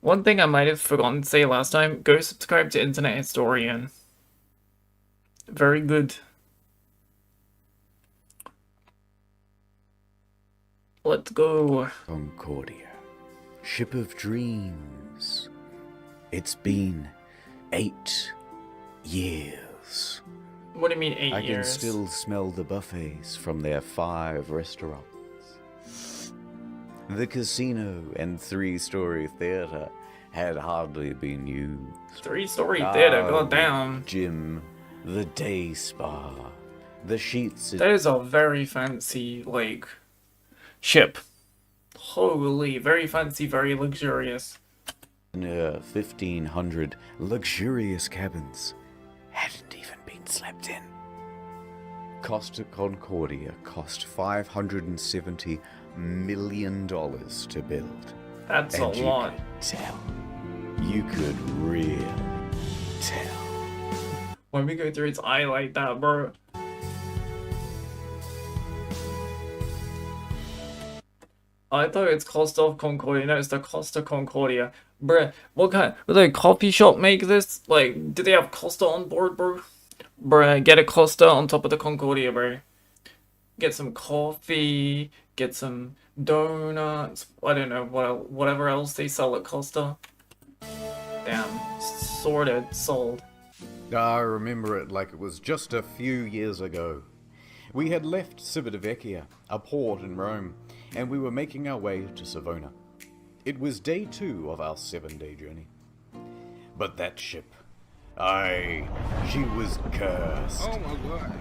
One thing I might have forgotten to say last time, go subscribe to Internet Historian. Very good. Let's go. Concordia. Ship of dreams. It's been 8 years. What do you mean 8 I years? can still smell the buffets from their 5 restaurants. The casino and 3-story theater had hardly been used. 3-story theater, The goddamn. gym, the day spa, the sheets. That is a very fancy, like, ship. Holy, very fancy, very luxurious. 1,500 luxurious cabins hadn't even been slept in. Costa Concordia cost $570 million to build. That's And a you lot. could tell. You could really tell. When we go through its eye like that, bro. I thought it's Costa Concordia. No, it's the Costa Concordia. Bruh, what kind? Would a coffee shop make this? Like, do they have Costa on board, bro? Bruh, get a Costa on top of the Concordia, bro. Get some coffee, get some donuts. I don't know, whatever else they sell at Costa. Damn, sorted, sold. I remember it like it was just a few years ago. We had left Civitavecchia, a port in Rome, and we were making our way to Savona. It was day 2 of our 7-day journey. But that ship, she was cursed. Oh my god.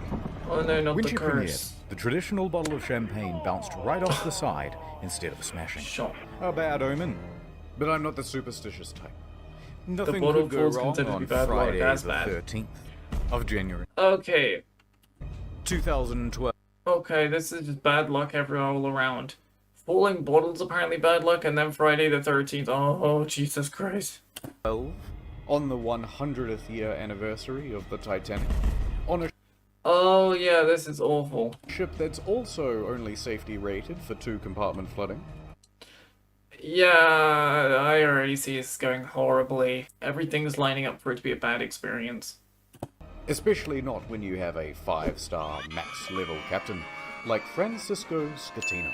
Oh no, not When the she premiered, curse. the traditional bottle of champagne bounced right off the side instead of smashing. Shot. A bad omen. But I'm not the superstitious type. Nothing bottle could go fall's wrong considered to on be bad luck, Friday that's the bad. 13th of January, Okay, 2012. okay, this is just bad luck all around. Falling bottles apparently bad luck, and then Friday the 13th. Oh, Jesus Christ. On the 100th year anniversary of the Titanic, on a Oh yeah, this is awful. ship that's also only safety rated for 2-compartment flooding. Yeah, I already see this going horribly. Everything's lining up for it to be a bad experience. Especially not when you have a 5-star max-level captain like Francisco Scatino.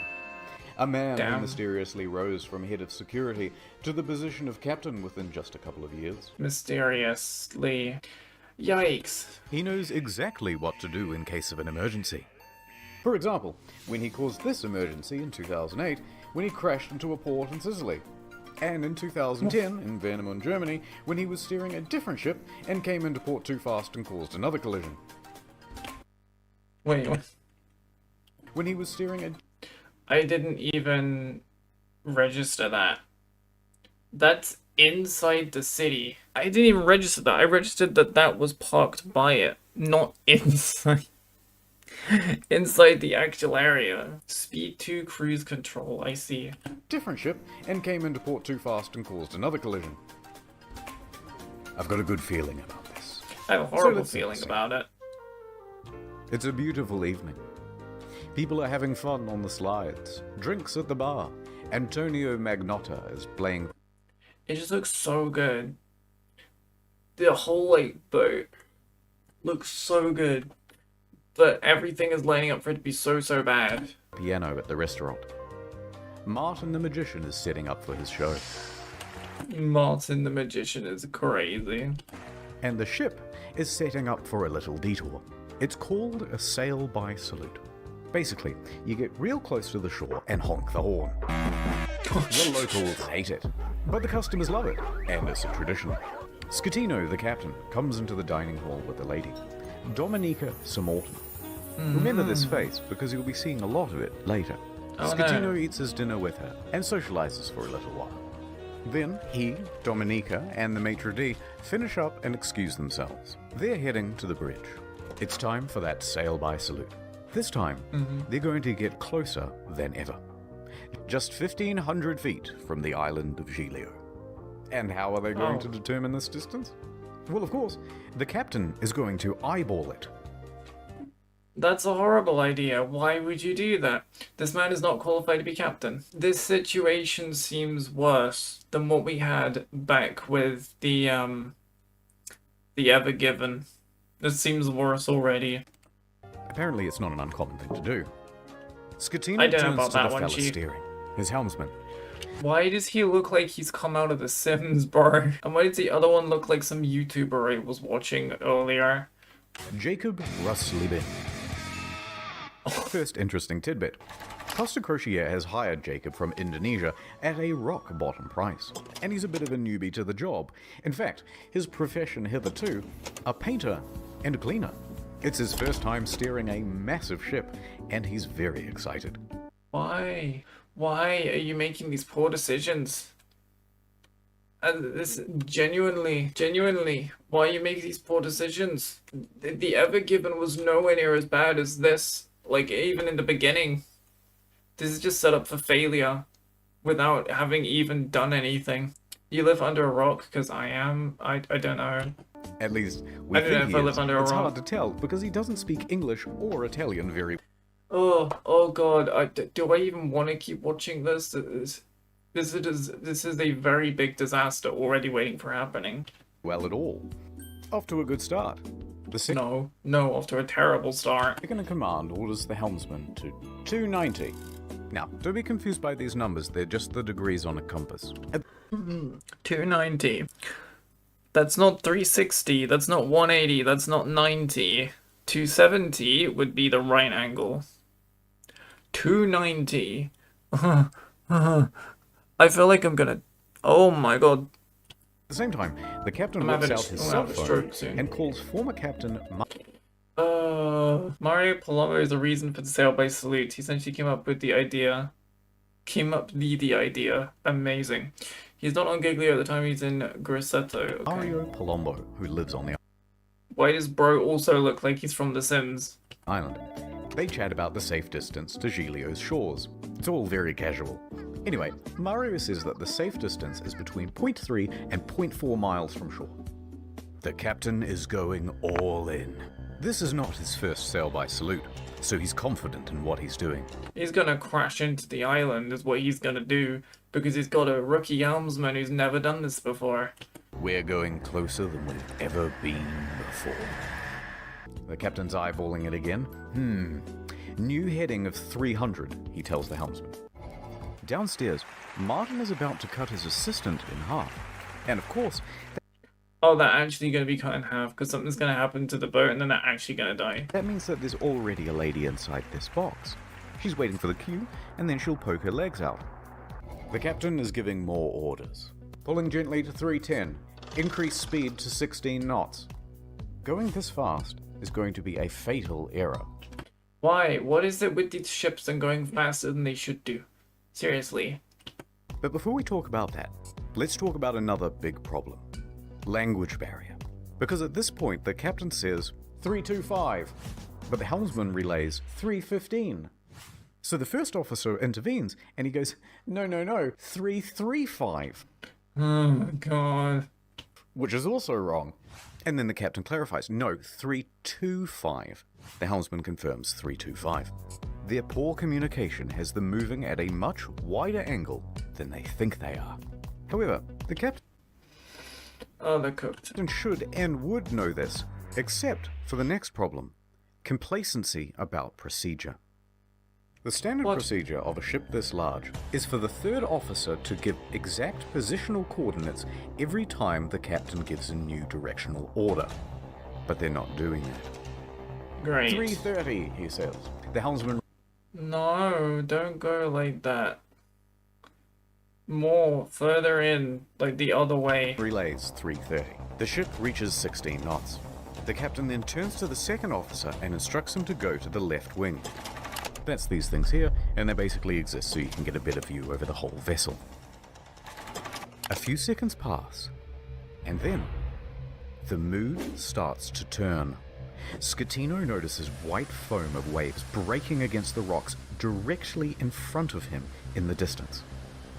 A man Damn. who mysteriously rose from head of security to the position of captain within just a couple of years. Mysteriously. Yikes. He knows exactly what to do in case of an emergency. For example, when he caused this emergency in 2008, when he crashed into a port in Sicily. And in 2010, in Warnemünde, Germany, when he was steering a different ship and came into port too fast and caused another collision. Wait, what? When he was steering a I didn't even register that. That's inside the city. I didn't even register that. I registered that that was parked by it, not inside. Inside the actual area. Speed 2 cruise control, I see. different ship and came into port too fast and caused another collision. I've got a good feeling about this. I have a horrible let's feeling see. about it. It's a beautiful evening. People are having fun on the slides, drinks at the bar. Antonio Magnotta is playing. It just looks so good. The whole, like, boat looks so good. But everything is lining up for it to be so bad. Piano at the restaurant. Martin the Magician is setting up for his show. Martin the Magician is crazy. And the ship is setting up for a little detour. It's called a sail by salute. Basically, you get real close to the shore and honk the horn. The locals hate it, but the customers love it, and it's a tradition. Scatino, the captain, comes into the dining hall with the lady, Dominica Samorton. Remember this face, because you'll be seeing a lot of it later. Oh, Scatino no. eats his dinner with her and socializes for a little while. Then he, Dominica, and the maitre d' finish up and excuse themselves. They're heading to the bridge. It's time for that sail by salute. This time, they're going to get closer than ever. Just 1,500 feet from the island of Giglio. And how are they going to determine this distance? Well, of course, the captain is going to eyeball it. That's a horrible idea. Why would you do that? This man is not qualified to be captain. This situation seems worse than what we had back with the Ever Given. This seems worse already. Apparently, it's not an uncommon thing to do. Scatino I don't know turns about to that the one, fella Chief. steering, his helmsman. Why does he look like he's come out of The Sims, bro? And why does the other one look like some YouTuber I was watching earlier? Jacob Ruslibin. First interesting tidbit. Costa Crociere has hired Jacob from Indonesia at a rock-bottom price, and he's a bit of a newbie to the job. In fact, his profession hitherto, a painter and a cleaner. It's his first time steering a massive ship, and he's very excited. Why? Why are you making these poor decisions? And this genuinely, why you make these poor decisions? The Ever Given was nowhere near as bad as this. Like, even in the beginning. This is just set up for failure without having even done anything. You live under a rock, because I am. I don't know. At least, we I don't know think if he I live is. under a It's rock. hard to tell, because he doesn't speak English or Italian very Oh God! Do I even want to keep watching this? This is a very big disaster already waiting for happening. well at all. Off to a good start. The second No, off to a terrible start. in command orders the helmsman to 290. Now, don't be confused by these numbers, they're just the degrees on a compass. 290. That's not 360. That's not 180. That's not 90. 270 would be the right angle. 290. I feel like I'm gonna. Oh my God. At the same time, the captain I'm whips having a- out his I'm cell having a phone stroke soon. and calls former captain Mario Palombo is the reason for the sail by salute. He essentially came up with the idea. The idea. Amazing. He's not on Giglio at the time, he's in Grosseto. Okay. Mario Palombo, who lives on the Why does Bro also look like he's from The Sims? island. They chat about the safe distance to Giglio's shores. It's all very casual. Anyway, Mario says that the safe distance is between 0.3 and 0.4 miles from shore. The captain is going all in. This is not his first sail by salute, so he's confident in what he's doing. He's gonna crash into the island, is what he's gonna do, because he's got a rookie helmsman who's never done this before. We're going closer than we've ever been before. The captain's eyeballing it again. New heading of 300, he tells the helmsman. Downstairs, Martin is about to cut his assistant in half. And of course, Oh, they're actually gonna be cut in half, because something's gonna happen to the boat and then they're actually gonna die. that means that there's already a lady inside this box. She's waiting for the cue, and then she'll poke her legs out. The captain is giving more orders. Pulling gently to 310. Increase speed to 16 knots. Going this fast is going to be a fatal error. Why? What is it with these ships and going faster than they should do? Seriously. But before we talk about that, let's talk about another big problem. Language barrier. Because at this point, the captain says 325, but the helmsman relays 315. So the first officer intervenes, and he goes, no, 335, Oh my God. which is also wrong. And then the captain clarifies, no, 325. The helmsman confirms 325. Their poor communication has them moving at a much wider angle than they think they are. However, the captain Oh, they're cooked. should and would know this, except for the next problem, complacency about procedure. The standard What? procedure of a ship this large is for the third officer to give exact positional coordinates every time the captain gives a new directional order. But they're not doing that. Great. 330, he says. The helmsman No, don't go like that. More, further in, like the other way. relays 330. The ship reaches 16 knots. The captain then turns to the second officer and instructs him to go to the left wing. That's these things here, and they basically exist so you can get a better view over the whole vessel. A few seconds pass, and then the mood starts to turn. Scatino notices white foam of waves breaking against the rocks directly in front of him in the distance.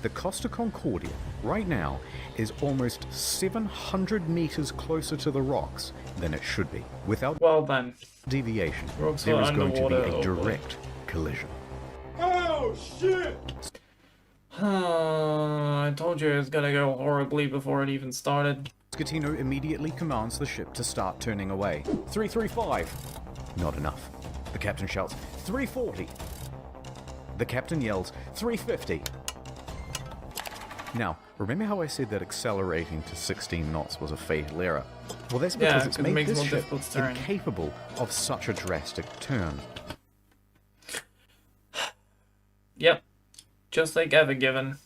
The Costa Concordia, right now, is almost 700 meters closer to the rocks than it should be. Without Well then. deviation, Rocks there are is going to be underwater, a oh boy. direct collision. I told you it was gonna go horribly before it even started. Scatino immediately commands the ship to start turning away. 335. Not enough. The captain shouts, 340. The captain yells, 350. Now, remember how I said that accelerating to 16 knots was a fatal error? Well, that's because Yeah, it's 'cause it made makes it this more ship difficult to turn. incapable of such a drastic turn. Yep. Just like Ever Given.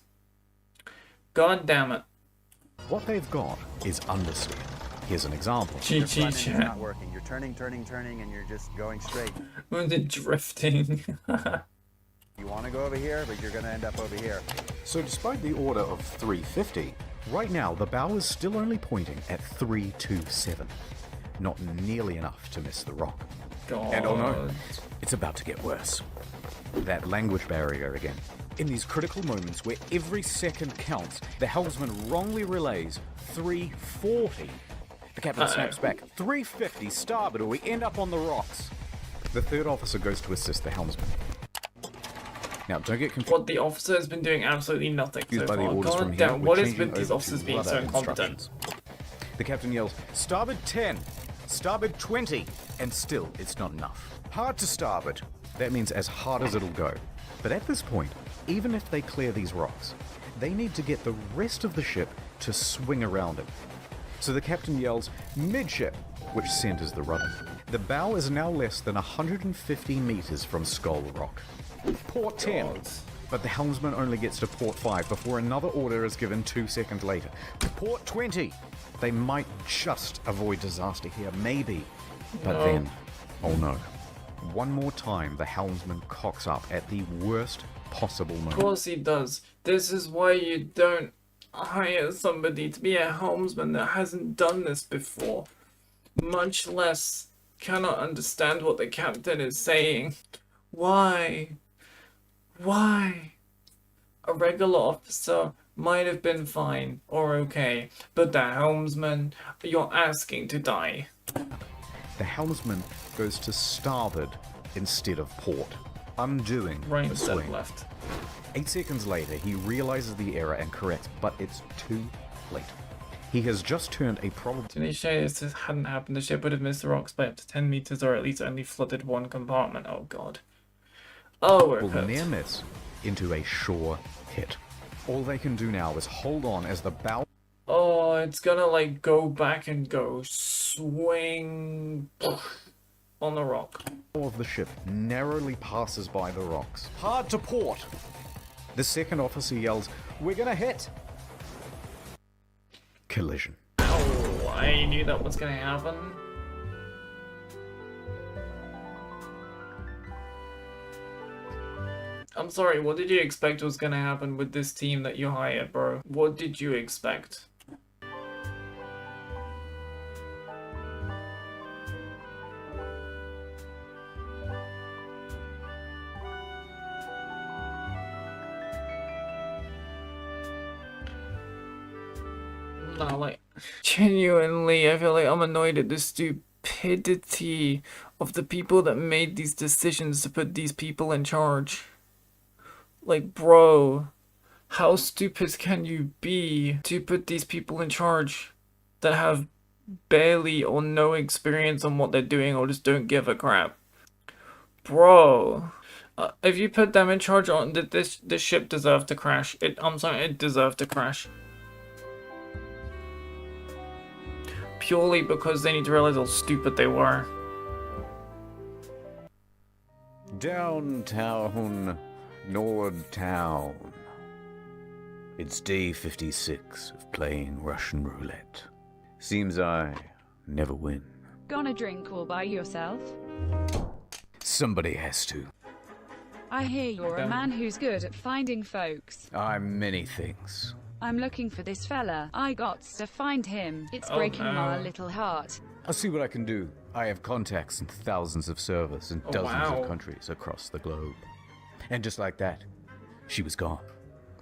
God damn it. What they've got is understeer. Here's an example. Cheat Front end is chat. not working. You're turning, and you're just going straight. Was it drifting? You want to go over here, but you're going to end up over here. So despite the order of 350, right now the bow is still only pointing at 327. Not nearly enough to miss the rock. God. And oh no, it's about to get worse. That language barrier again. In these critical moments where every second counts, the helmsman wrongly relays 340. The captain snaps back, 350 starboard or we end up on the rocks. The third officer goes to assist the helmsman. Now, don't get confused What the officer has been doing absolutely nothing so by the far. orders from God here. damn, We're what is changing with these over officers to being so rudder incompetent? instructions. The captain yells, starboard 10, starboard 20, and still it's not enough. Hard to starboard. That means as hard as it'll go. But at this point, even if they clear these rocks, they need to get the rest of the ship to swing around it. So the captain yells, midship, which centers the rudder. The bow is now less than 150 meters from Skull Rock. Port 10. God. But the helmsman only gets to port 5 before another order is given 2 seconds later. Port 20. They might just avoid disaster here, maybe. But No. then, oh no. One more time, the helmsman cocks up at the worst possible Of moment. course he does. This is why you don't hire somebody to be a helmsman that hasn't done this before. Much less cannot understand what the captain is saying. Why? Why? A regular officer might have been fine or okay, but the helmsman, you're asking to die. The helmsman goes to starboard instead of port, undoing Right the instead of swing. left. 8 seconds later, he realizes the error and corrects, but it's too late. He has just turned a probable If this hadn't happened, the ship would have missed the rocks by up to 10 meters or at least only flooded one compartment. Oh god. Oh, we're cooked. near miss into a sure hit. All they can do now is hold on as the bow Oh, it's gonna like go back and go swing on the rock. of the ship narrowly passes by the rocks. Hard to port! The second officer yells, "We're gonna hit!" Collision. Oh, I knew that was gonna happen. I'm sorry, what did you expect was gonna happen with this team that you hired, bro? What did you expect? No, like, genuinely, I feel like I'm annoyed at the stupidity of the people that made these decisions to put these people in charge. Like, bro, how stupid can you be to put these people in charge that have barely or no experience on what they're doing or just don't give a crap? Bro, if you put them in charge, on this ship deserved to crash. I'm sorry, it deserved to crash. Purely because they need to realize how stupid they were. Downtown, Nordtown. It's day 56 of playing Russian roulette. Seems I never win. Gonna drink all by yourself? Somebody has to. I hear you're a man who's good at finding folks. I'm many things. I'm looking for this fella. I gots to find him. It's Oh, breaking my no. little heart. I'll see what I can do. I have contacts in thousands of servers in Oh, dozens wow. of countries across the globe. And just like that, she was gone.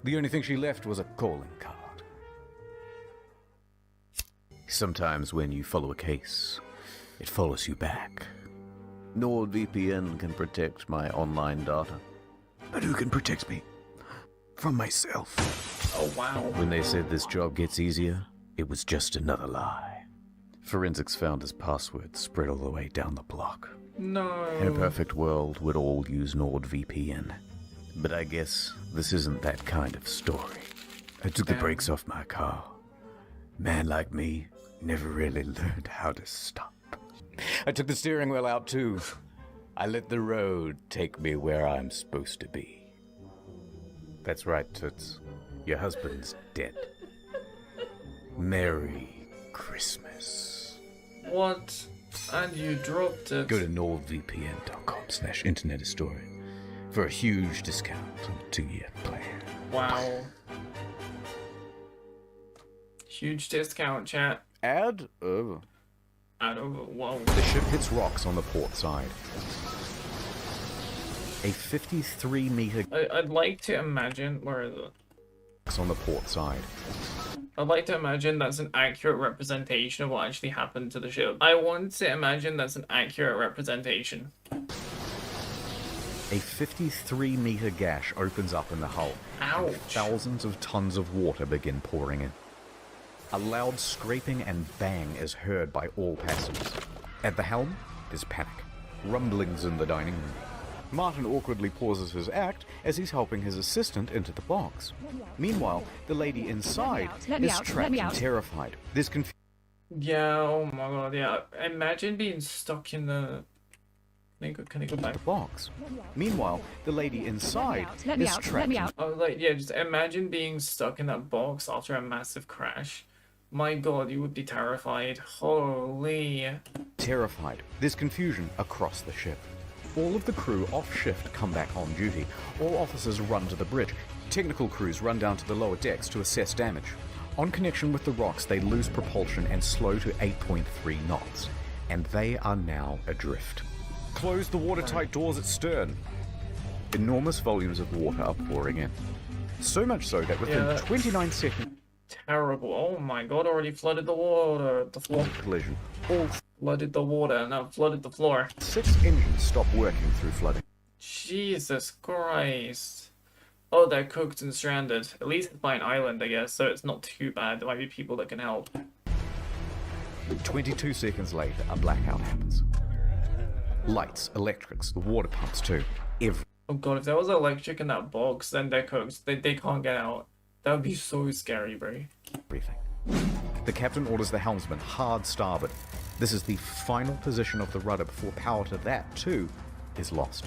The only thing she left was a calling card. Sometimes when you follow a case, it follows you back. NordVPN can protect my online data. But who can protect me from myself? Oh wow. When they said this job gets easier, it was just another lie. Forensics found his password spread all the way down the block. No. In a perfect world, we'd all use NordVPN. But I guess this isn't that kind of story. I took the Damn. brakes off my car. Man like me never really learned how to stop. I took the steering wheel out too. I let the road take me where I'm supposed to be. That's right, Toots. Your husband's dead. Merry Christmas. What? And you dropped it. Go to nordvpn.com/Internet Story for a huge discount on a 2-year plan. Wow. Huge discount, chat. Add over. Out of whoa. The ship hits rocks on the port side. A 53-meter I'd like to imagine where is it? on the port side. I'd like to imagine that's an accurate representation of what actually happened to the ship. I want to imagine that's an accurate representation. A 53-meter gash opens up in the hull. Ouch. And thousands of tons of water begin pouring in. A loud scraping and bang is heard by all passengers. At the helm is panic. Rumblings in the dining room. Martin awkwardly pauses his act as he's helping his assistant into the box. Meanwhile, the lady inside is trapped and terrified. There's confusion. Yeah, oh my god, yeah. Imagine being stuck in the... Can I go back? The box. Meanwhile, the lady inside is trapped. Oh, like, yeah, just imagine being stuck in that box after a massive crash. My god, you would be terrified. Holy. Terrified. There's confusion across the ship. All of the crew off shift come back on duty. All officers run to the bridge. Technical crews run down to the lower decks to assess damage. On connection with the rocks, they lose propulsion and slow to 8.3 knots. And they are now adrift. Close the watertight doors at stern. Enormous volumes of water are pouring in. So much so that within Yeah. 29 seconds Terrible. Oh my god, already flooded the water. The floor. collision, all Flooded the water, now flooded the floor. 6 engines stop working through flooding. Jesus Christ. Oh, they're cooked and stranded. At least it's by an island, I guess, so it's not too bad. There might be people that can help. 22 seconds later, a blackout happens. Lights, electrics, the water pumps too. Oh god, if there was electric in that box, then they're cooked. They can't get out. That would be so scary, bro. Everything. The captain orders the helmsman hard starboard. This is the final position of the rudder before power to that, too, is lost.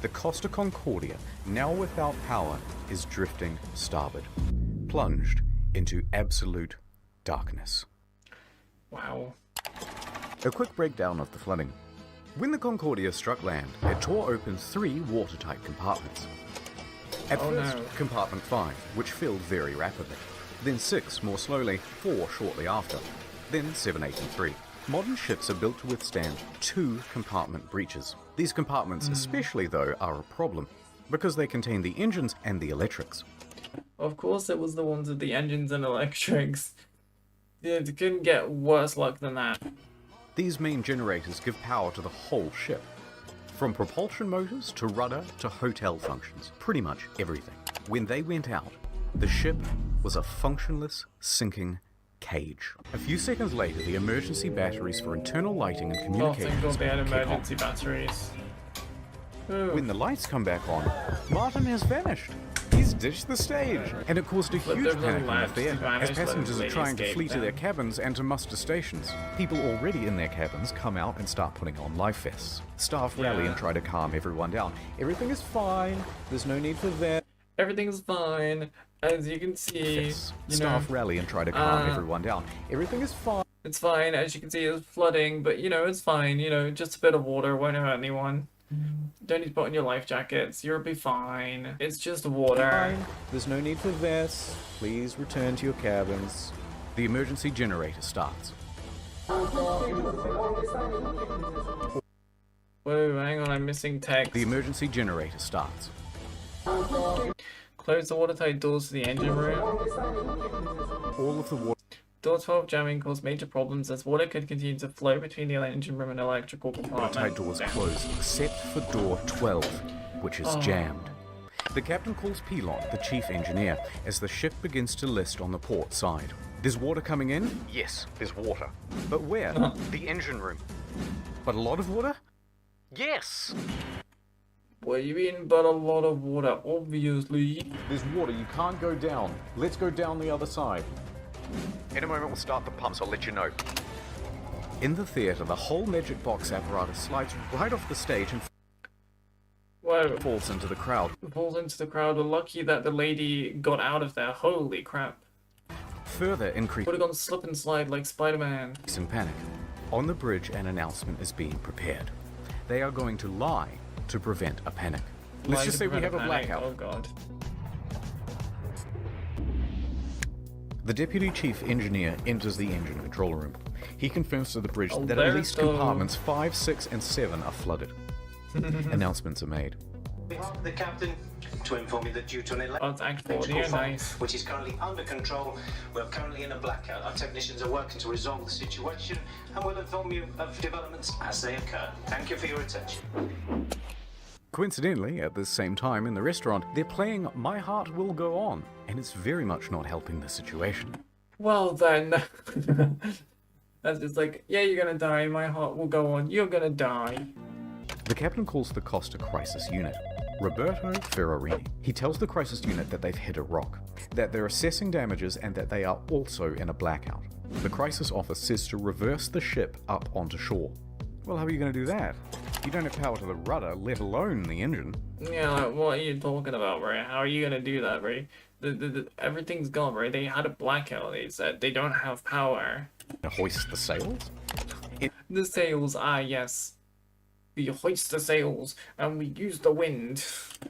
The Costa Concordia, now without power, is drifting starboard, plunged into absolute darkness. Wow. A quick breakdown of the flooding. When the Concordia struck land, it tore open 3 watertight compartments. At Oh, first, no. compartment 5, which filled very rapidly. Then 6 more slowly, 4 shortly after. Then 7, 8, and 3. Modern ships are built to withstand 2 compartment breaches. These compartments especially, though, are a problem, because they contain the engines and the electrics. Of course it was the ones with the engines and electrics. Yeah, it couldn't get worse luck than that. These main generators give power to the whole ship. From propulsion motors to rudder to hotel functions, pretty much everything. When they went out, the ship was a functionless, sinking cage. A few seconds later, the emergency batteries for internal lighting and Oh, thank communications god they had kick on. emergency batteries. Ooh. When the lights come back on, Martin has vanished. He's ditched the stage. And it caused a But huge there's no panic in the lights to theatre vanish, as but passengers are ladies trying to escape flee to them. their cabins and to muster stations. People already in their cabins come out and start putting on life vests. Staff rally Yeah. and try to calm everyone down. Everything is fine. There's no need for that. Everything's fine. As you can see, Yes. you Staff know, rally and try to calm uh, everyone down. Everything is fine. it's fine. As you can see, it's flooding, but you know, it's fine. You know, just a bit of water won't hurt anyone. Don't need to put on your life jackets. You'll be fine. It's just water. There's no need for vests. Please return to your cabins. The emergency generator starts. Whoa, hang on, I'm missing text. The emergency generator starts. Close the watertight doors to the engine room. All of the water Door 12 jamming caused major problems as water could continue to flow between the engine room and electrical compartment. watertight doors closed except for door 12, which is jammed. The captain calls Pilon, the chief engineer, as the ship begins to list on the port side. There's water coming in? Yes, there's water. But where? The engine room. But a lot of water? Yes! What do you mean, but a lot of water? Obviously. There's water, you can't go down. Let's go down the other side. In a moment we'll start the pumps, I'll let you know. In the theatre, the whole magic box apparatus slides right off the stage and Whoa. falls into the crowd. Falls into the crowd. We're lucky that the lady got out of there. Holy crap. Further increase Would have gone slip and slide like Spider-Man. in panic. On the bridge, an announcement is being prepared. They are going to lie to prevent a panic. Let's just say we have a blackout. Oh god. The deputy chief engineer enters the engine control room. He confirms to the bridge that at Alberto. least compartments 5, 6, and 7 are flooded. Announcements are made. behalf of the captain to inform you that due to an Oh, it's actually electrical fault, nice. which is currently under control, we're currently in a blackout. Our technicians are working to resolve the situation and will inform you of developments as they occur. Thank you for your attention. Coincidentally, at the same time in the restaurant, they're playing My Heart Will Go On, and it's very much not helping the situation. Well then. That's just like, yeah, you're gonna die. My heart will go on. You're gonna die. The captain calls the Costa Crisis Unit, Roberto Ferrarini. He tells the crisis unit that they've hit a rock, that they're assessing damages, and that they are also in a blackout. The crisis office says to reverse the ship up onto shore. Well, how are you going to do that? You don't have power to the rudder, let alone the engine. Yeah, like, what are you talking about, right? How are you gonna do that, right? Everything's gone, right? They had a blackout. They said they don't have power. Hoist the sails? The sails, yes. We hoist the sails and we use the wind.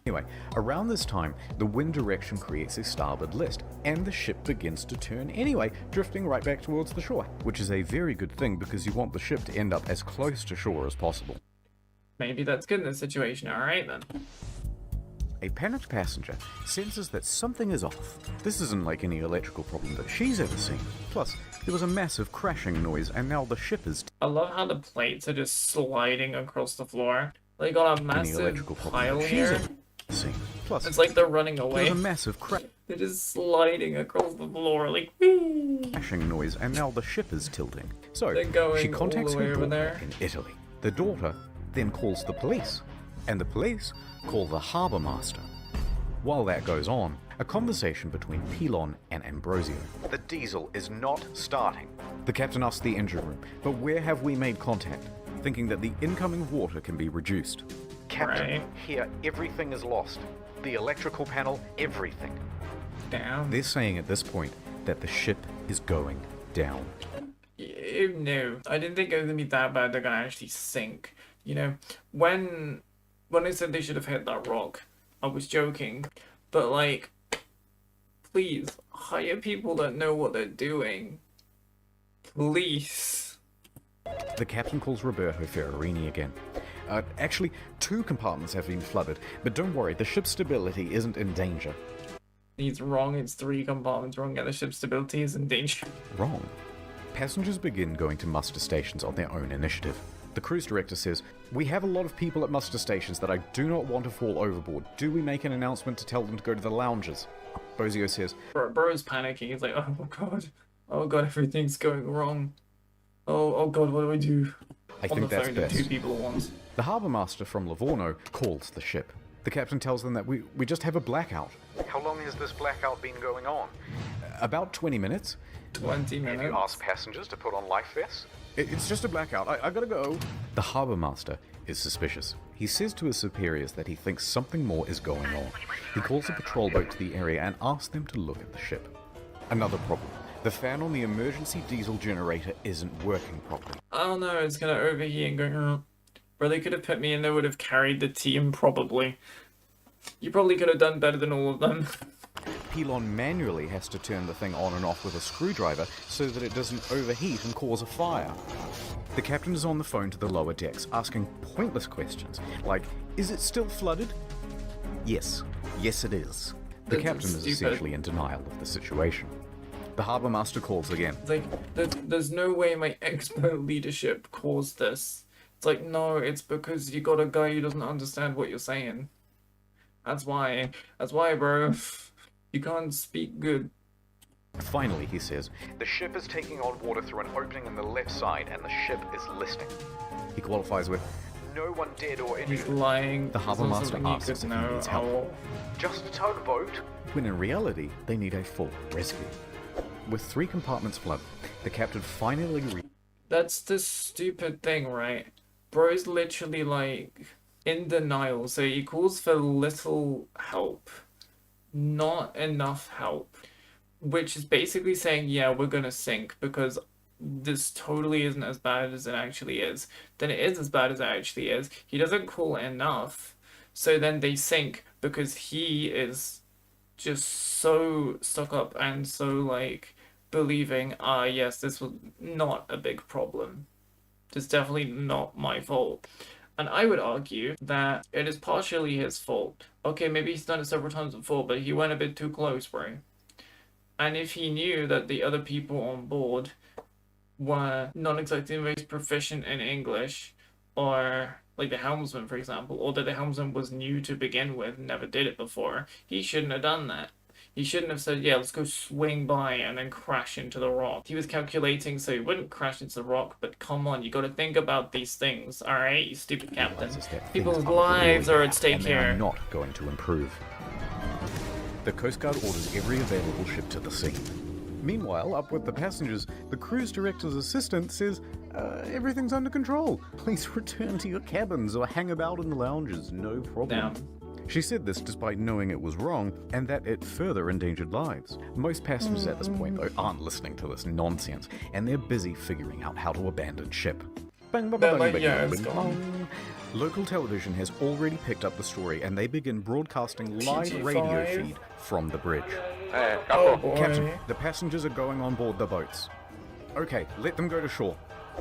Anyway, around this time, the wind direction creates a starboard list, and the ship begins to turn anyway, drifting right back towards the shore, which is a very good thing because you want the ship to end up as close to shore as possible. Maybe that's good in this situation, alright then. A panicked passenger senses that something is off. This isn't like any electrical problem that she's ever seen. Plus, there was a massive crashing noise, and now the ship is I love how the plates are just sliding across the floor. They got a any massive electrical problem pile that she's here. ever seen. Plus, It's like they're running there was away. a massive They're just sliding across the floor like, whee! crashing noise, and now the ship is tilting. So, They're going she all the contacts way her over daughter there. in Italy. The daughter then calls the police, and the police call the harbour master. While that goes on, a conversation between Pilon and Ambrosio. The diesel is not starting. The captain asks the engine room, but where have we made contact? Thinking that the incoming water can be reduced. Captain, Right. here everything is lost. The electrical panel, everything. Damn. They're saying at this point that the ship is going down. No, I didn't think it was gonna be that bad. They're gonna actually sink. You know, when I said they should have hit that rock, I was joking. But like, please hire people that know what they're doing. Please. The captain calls Roberto Ferrarini again. Actually, 2 compartments have been flooded, but don't worry, the ship's stability isn't in danger. He's wrong. It's 3 compartments wrong, and the ship's stability is in danger. Wrong. Passengers begin going to muster stations on their own initiative. The cruise director says, "We have a lot of people at muster stations that I do not want to fall overboard. Do we make an announcement to tell them to go to the lounges?" Bozio says, Bro's panicking. He's like, oh god, everything's going wrong. Oh god, what do I do? "I On think the that's phone to 2 best." people at once. The harbour master from Livorno calls the ship. The captain tells them that we just have a blackout. How long has this blackout been going on? About 20 minutes. 20 minutes. Passengers to put on life vests? It's just a blackout. I gotta go. The harbour master is suspicious. He says to his superiors that he thinks something more is going on. He calls a patrol boat to the area and asks them to look at the ship. Another problem. The fan on the emergency diesel generator isn't working properly. Oh no, it's gonna overheat and go. Bro, they could have put me in, they would have carried the team probably. You probably could have done better than all of them. Pilon manually has to turn the thing on and off with a screwdriver so that it doesn't overheat and cause a fire. The captain is on the phone to the lower decks, asking pointless questions, like, is it still flooded? Yes it is. The That's captain is stupid. essentially in denial of the situation. The harbour master calls again. It's like, there's no way my expert leadership caused this. It's like, no, it's because you got a guy who doesn't understand what you're saying. That's why. That's why, bro. You can't speak good. Finally, he says, the ship is taking on water through an opening in the left side and the ship is listing. He qualifies with, no one dead or He's injured. lying. The harbour It's not master something you asks could if he know. needs help. Oh. Just a tugboat? When in reality, they need a full rescue. With 3 compartments flooded, the captain finally That's the stupid thing, right? Bro's literally like in denial, so he calls for little help, not enough help, which is basically saying, yeah, we're gonna sink because this totally isn't as bad as it actually is. Then it is as bad as it actually is. He doesn't call enough, so then they sink because he is just so stuck up and so like believing, yes, this was not a big problem. It's definitely not my fault. And I would argue that it is partially his fault. Okay, maybe he's done it several times before, but he went a bit too close, bro. And if he knew that the other people on board were not exactly the most proficient in English, or like the helmsman, for example, or that the helmsman was new to begin with, never did it before, he shouldn't have done that. He shouldn't have said, yeah, let's go swing by and then crash into the rock. He was calculating so he wouldn't crash into the rock, but come on, you gotta think about these things, alright, you stupid captain. realizes that People's things aren't lives really are at bad, stake and they are here. not going to improve. The Coast Guard orders every available ship to the sea. Meanwhile, up with the passengers, the cruise director's assistant says, everything's under control. Please return to your cabins or hang about in the lounges, no problem. Damn. She said this despite knowing it was wrong and that it further endangered lives. Most passengers at this point, though, aren't listening to this nonsense, and they're busy figuring out how to abandon ship. Bang, bang, They're bang, like, bang, yeah, bang, it's bang, gone. bang. Local television has already picked up the story and they begin broadcasting live PG-5? radio feed from the bridge. Oh boy. Captain, the passengers are going on board the boats. Okay, let them go to shore.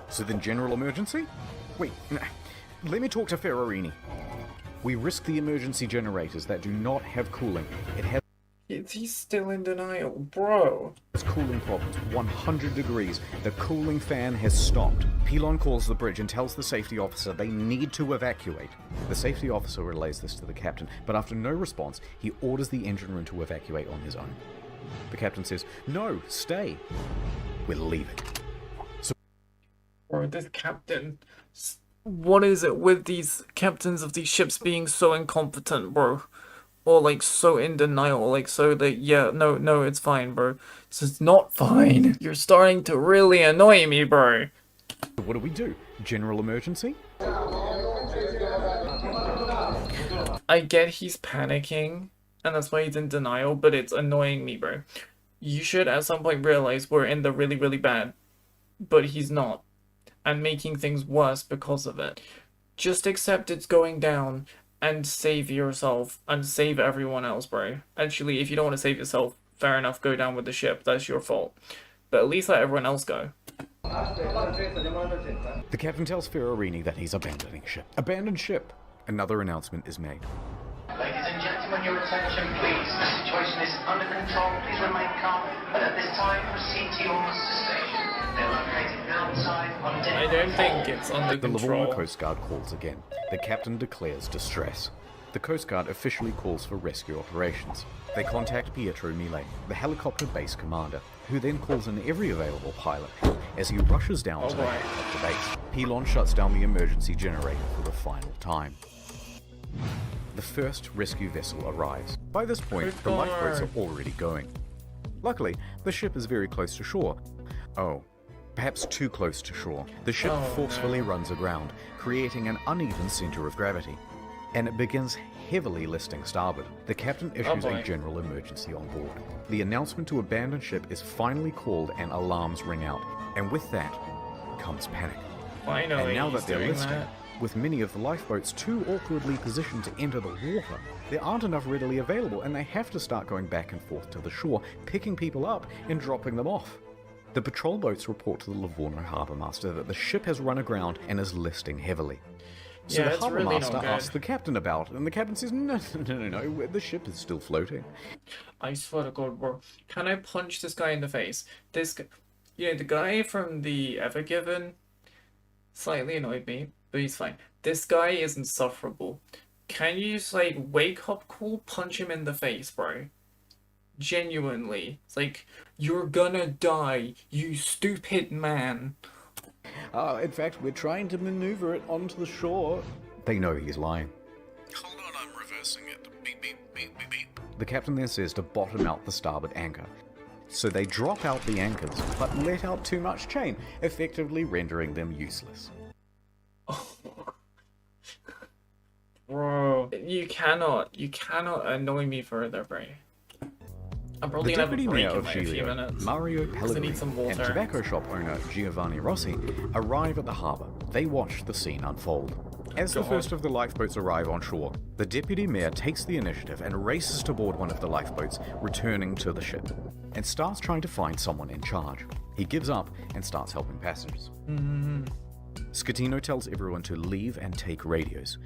So then general emergency? Wait, let me talk to Ferrarini. We risk the emergency generators that do not have cooling. It has He's still in denial, bro. cooling problems, 100 degrees. The cooling fan has stopped. Pilon calls the bridge and tells the safety officer they need to evacuate. The safety officer relays this to the captain, but after no response, he orders the engine room to evacuate on his own. The captain says, no, stay. We're leaving. Bro, this captain. What is it with these captains of these ships being so incompetent, bro? Or like so in denial, like so that, yeah, no, it's fine, bro. It's not fine. You're starting to really annoy me, bro. So what do we do? General emergency? I get he's panicking, and that's why he's in denial, but it's annoying me, bro. You should at some point realize we're in the really, really bad. But he's not. And making things worse because of it. Just accept it's going down and save yourself and save everyone else, bro. Actually, if you don't want to save yourself, fair enough, go down with the ship. That's your fault. But at least let everyone else go. The captain tells Ferrarini that he's abandoning ship. Abandon ship! Another announcement is made. Ladies and gentlemen, your attention please. The situation is under control. Please remain calm. But at this time, proceed to your muster station. They're located outside on deck. I don't think it's under The Livorno control. Coast Guard calls again. The captain declares distress. The Coast Guard officially calls for rescue operations. They contact Pietro Mille, the helicopter base commander, who then calls in every available pilot as he rushes down to the boy. helicopter base. Pilon shuts down the emergency generator for the final time. The first rescue vessel arrives. By this point, Coast the lifeboats Guard. are already going. Luckily, the ship is very close to shore. Oh, perhaps too close to shore. The ship Oh, forcefully runs aground, creating an uneven center of gravity, and it begins heavily listing starboard. The captain issues boy. a general emergency on board. The announcement to abandon ship is finally called and alarms ring out, and with that comes panic. Finally, And now he's that they're doing listing, that. with many of the lifeboats too awkwardly positioned to enter the water, there aren't enough readily available and they have to start going back and forth to the shore, picking people up and dropping them off. The patrol boats report to the Livorno harbour master that the ship has run aground and is listing heavily. So Yeah, the it's harbour really master not good. asks the captain about it, and the captain says, no, the ship is still floating. I swear to God, bro. Can I punch this guy in the face? This guy, the guy from the Ever Given slightly annoyed me, but he's fine. This guy is insufferable. Can you just, like, wake up cool, punch him in the face, bro? Genuinely. It's like, you're gonna die, you stupid man. In fact, we're trying to maneuver it onto the shore. They know he's lying. Hold on, I'm reversing it. Beep, beep, beep, beep, beep. The captain then says to bottom out the starboard anchor. So they drop out the anchors, but let out too much chain, effectively rendering them useless. Bro, you cannot annoy me further, bro. I'm probably The gonna have a deputy break mayor in of like a few Giglio, minutes. Mario I Pellegrini, need some and water. tobacco shop owner Giovanni Rossi arrive at the harbour. They watch the scene unfold. As the God. first of the lifeboats arrive on shore, the deputy mayor takes the initiative and races to board one of the lifeboats, returning to the ship, and starts trying to find someone in charge. He gives up and starts helping passengers. Scatino tells everyone to leave and take radios,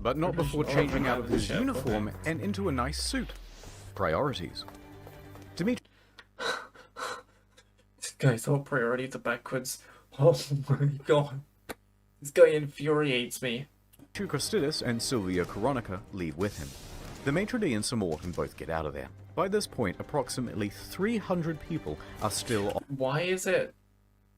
but not before changing out of his ship, uniform and into a nice suit. Priorities. Dimitri This guy's whole priorities are backwards. Oh my god. This guy infuriates me. Christidis and Silvia Coronica leave with him. The maitre d' and Sir Morton both get out of there. By this point, approximately 300 people are still Why is it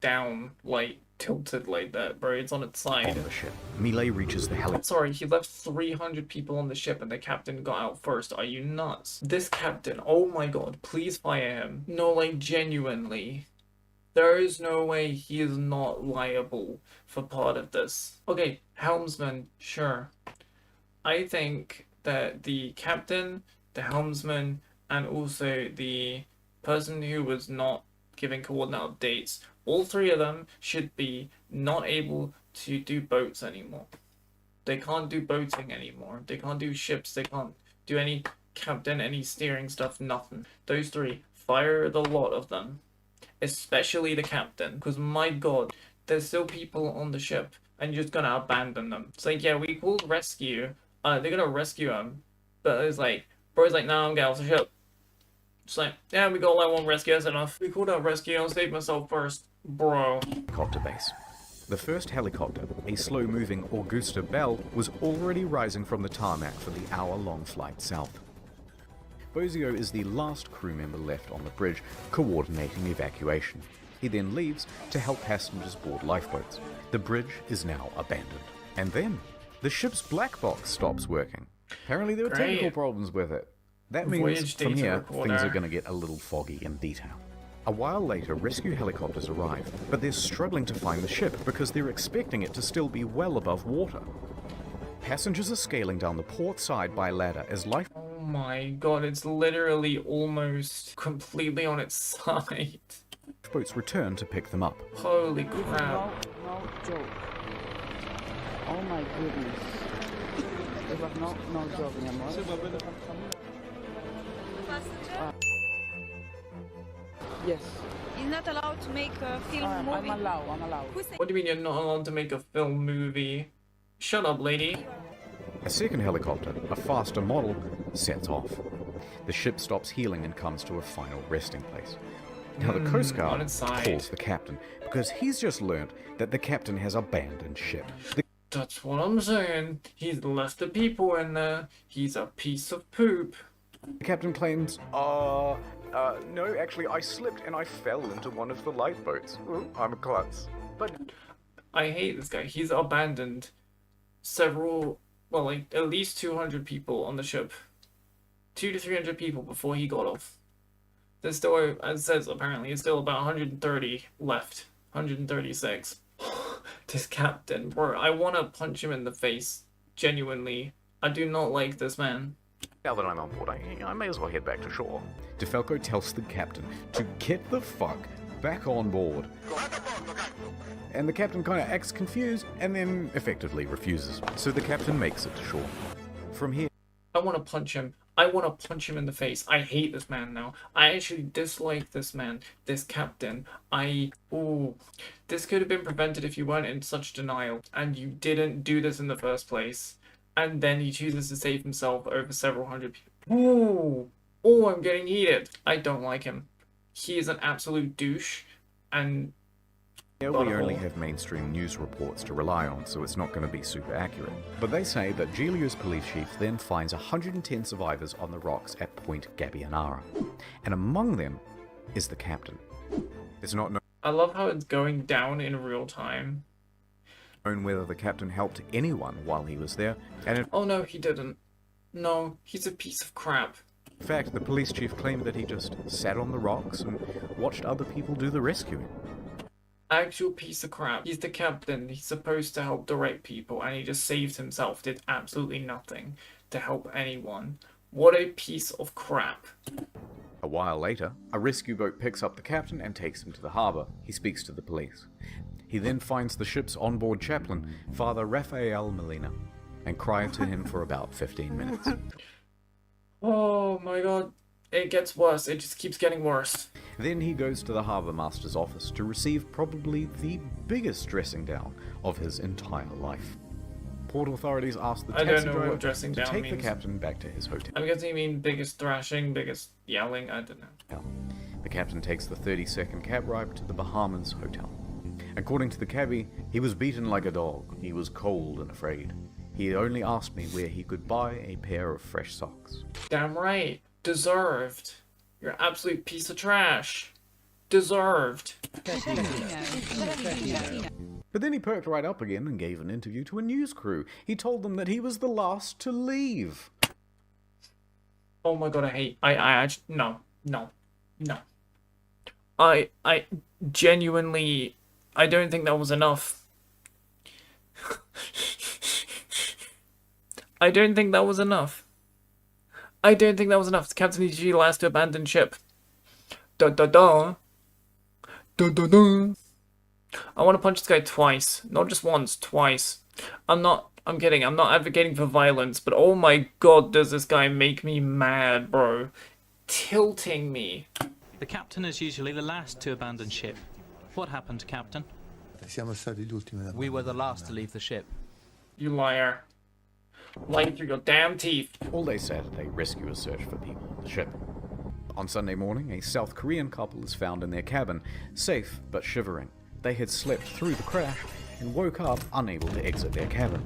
down, like, tilted like that, bro? It's on its side. on the ship. Millet reaches the helicopter. Sorry, he left 300 people on the ship and the captain got out first. Are you nuts? This captain, oh my god, please fire him. No, like, genuinely. There is no way he is not liable for part of this. Okay, helmsman, sure. I think that the captain, the helmsman, and also the person who was not giving coordinate updates, all three of them should be not able to do boats anymore. They can't do boating anymore. They can't do ships. They can't do any captain, any steering stuff, nothing. Those three, fire the lot of them. Especially the captain. Because my god, there's still people on the ship and you're just gonna abandon them. It's like, yeah, we called rescue. They're gonna rescue him. But it's like, bro's like, nah, I'm getting off the ship. It's like, yeah, we got like one rescue, that's enough. We called out rescue, I'll save myself first. Bro. Base. The first helicopter, a slow-moving Augusta Bell, was already rising from the tarmac for the hour-long flight south. Bozio is the last crew member left on the bridge, coordinating evacuation. He then leaves to help passengers board lifeboats. The bridge is now abandoned. And then, the ship's black box stops working. Apparently there were Great. technical problems with it. That means, Voyage from data here, recorder. things are going to get a little foggy in detail. A while later, rescue helicopters arrive, but they're struggling to find the ship because they're expecting it to still be well above water. Passengers are scaling down the port side by ladder as Oh my god, it's literally almost completely on its side. lifeboats return to pick them up. Holy crap. No joke. Oh my goodness. It was no joke, mi amor. Yes. He's not allowed to make a film I'm movie. allowed. Who said What do you mean you're not allowed to make a film movie? Shut up, lady. A second helicopter, a faster model, sets off. The ship stops healing and comes to a final resting place. Now the Coast on Guard its side. calls the captain because he's just learnt that the captain has abandoned ship. That's what I'm saying. He's left the people in there. He's a piece of poop. The captain claims, no, actually I slipped and I fell into one of the lifeboats. Ooh, I'm a klutz. But I hate this guy. He's abandoned several, well, like at least 200 people on the ship. 200 to 300 people before he got off. There's still, as it says, apparently, there's still about 130 left. 136. This captain, bro, I want to punch him in the face. Genuinely. I do not like this man. now that I'm on board, I may as well head back to shore. DeFalco tells the captain to get the fuck back on board. And the captain kind of acts confused and then effectively refuses. So the captain makes it to shore. From here, I want to punch him. I want to punch him in the face. I hate this man now. I actually dislike this man, this captain. Ooh. This could have been prevented if you weren't in such denial and you didn't do this in the first place. And then he chooses to save himself over several hundred people. Ooh. Oh, I'm getting heated. I don't like him. He is an absolute douche. And Here we only have mainstream news reports to rely on, so it's not going to be super accurate. But they say that Giglio's police chief then finds 110 survivors on the rocks at Point Gabbianara, and among them is the captain. It's not I love how it's going down in real time. known whether the captain helped anyone while he was there, and in Oh no, he didn't. No, he's a piece of crap. fact, the police chief claimed that he just sat on the rocks and watched other people do the rescuing. Actual piece of crap. He's the captain. He's supposed to help direct people, and he just saved himself. Did absolutely nothing to help anyone. What a piece of crap. A while later, a rescue boat picks up the captain and takes him to the harbour. He speaks to the police. He then finds the ship's onboard chaplain, Father Rafael Molina, and cried to him for about 15 minutes. Oh my god. It gets worse. It just keeps getting worse. Then he goes to the harbour master's office to receive probably the biggest dressing down of his entire life. Port authorities ask the I don't taxi know driver what dressing to down take the means. captain back to his hotel. I'm guessing you mean biggest thrashing, biggest yelling. I don't know. The captain takes the 30-second cab ride to the Bahamas hotel. According to the cabbie, he was beaten like a dog. He was cold and afraid. He only asked me where he could buy a pair of fresh socks. Damn right. Deserved. You're an absolute piece of trash. Deserved. But then he perked right up again and gave an interview to a news crew. He told them that he was the last to leave. Oh my god, I actually, no. I genuinely, I don't think that was enough. I don't think that was enough. I don't think that was enough. The captain is usually last to abandon ship. Da da da. Da da da. I want to punch this guy twice. Not just once, twice. I'm kidding. I'm not advocating for violence, but oh my god, does this guy make me mad, bro. Tilting me. The captain is usually the last to abandon ship. What happened, Captain? We were the last to leave the ship. You liar. Lying through your damn teeth. All day Saturday, rescuers search for people on the ship. On Sunday morning, a South Korean couple is found in their cabin, safe but shivering. They had slept through the crash and woke up unable to exit their cabin.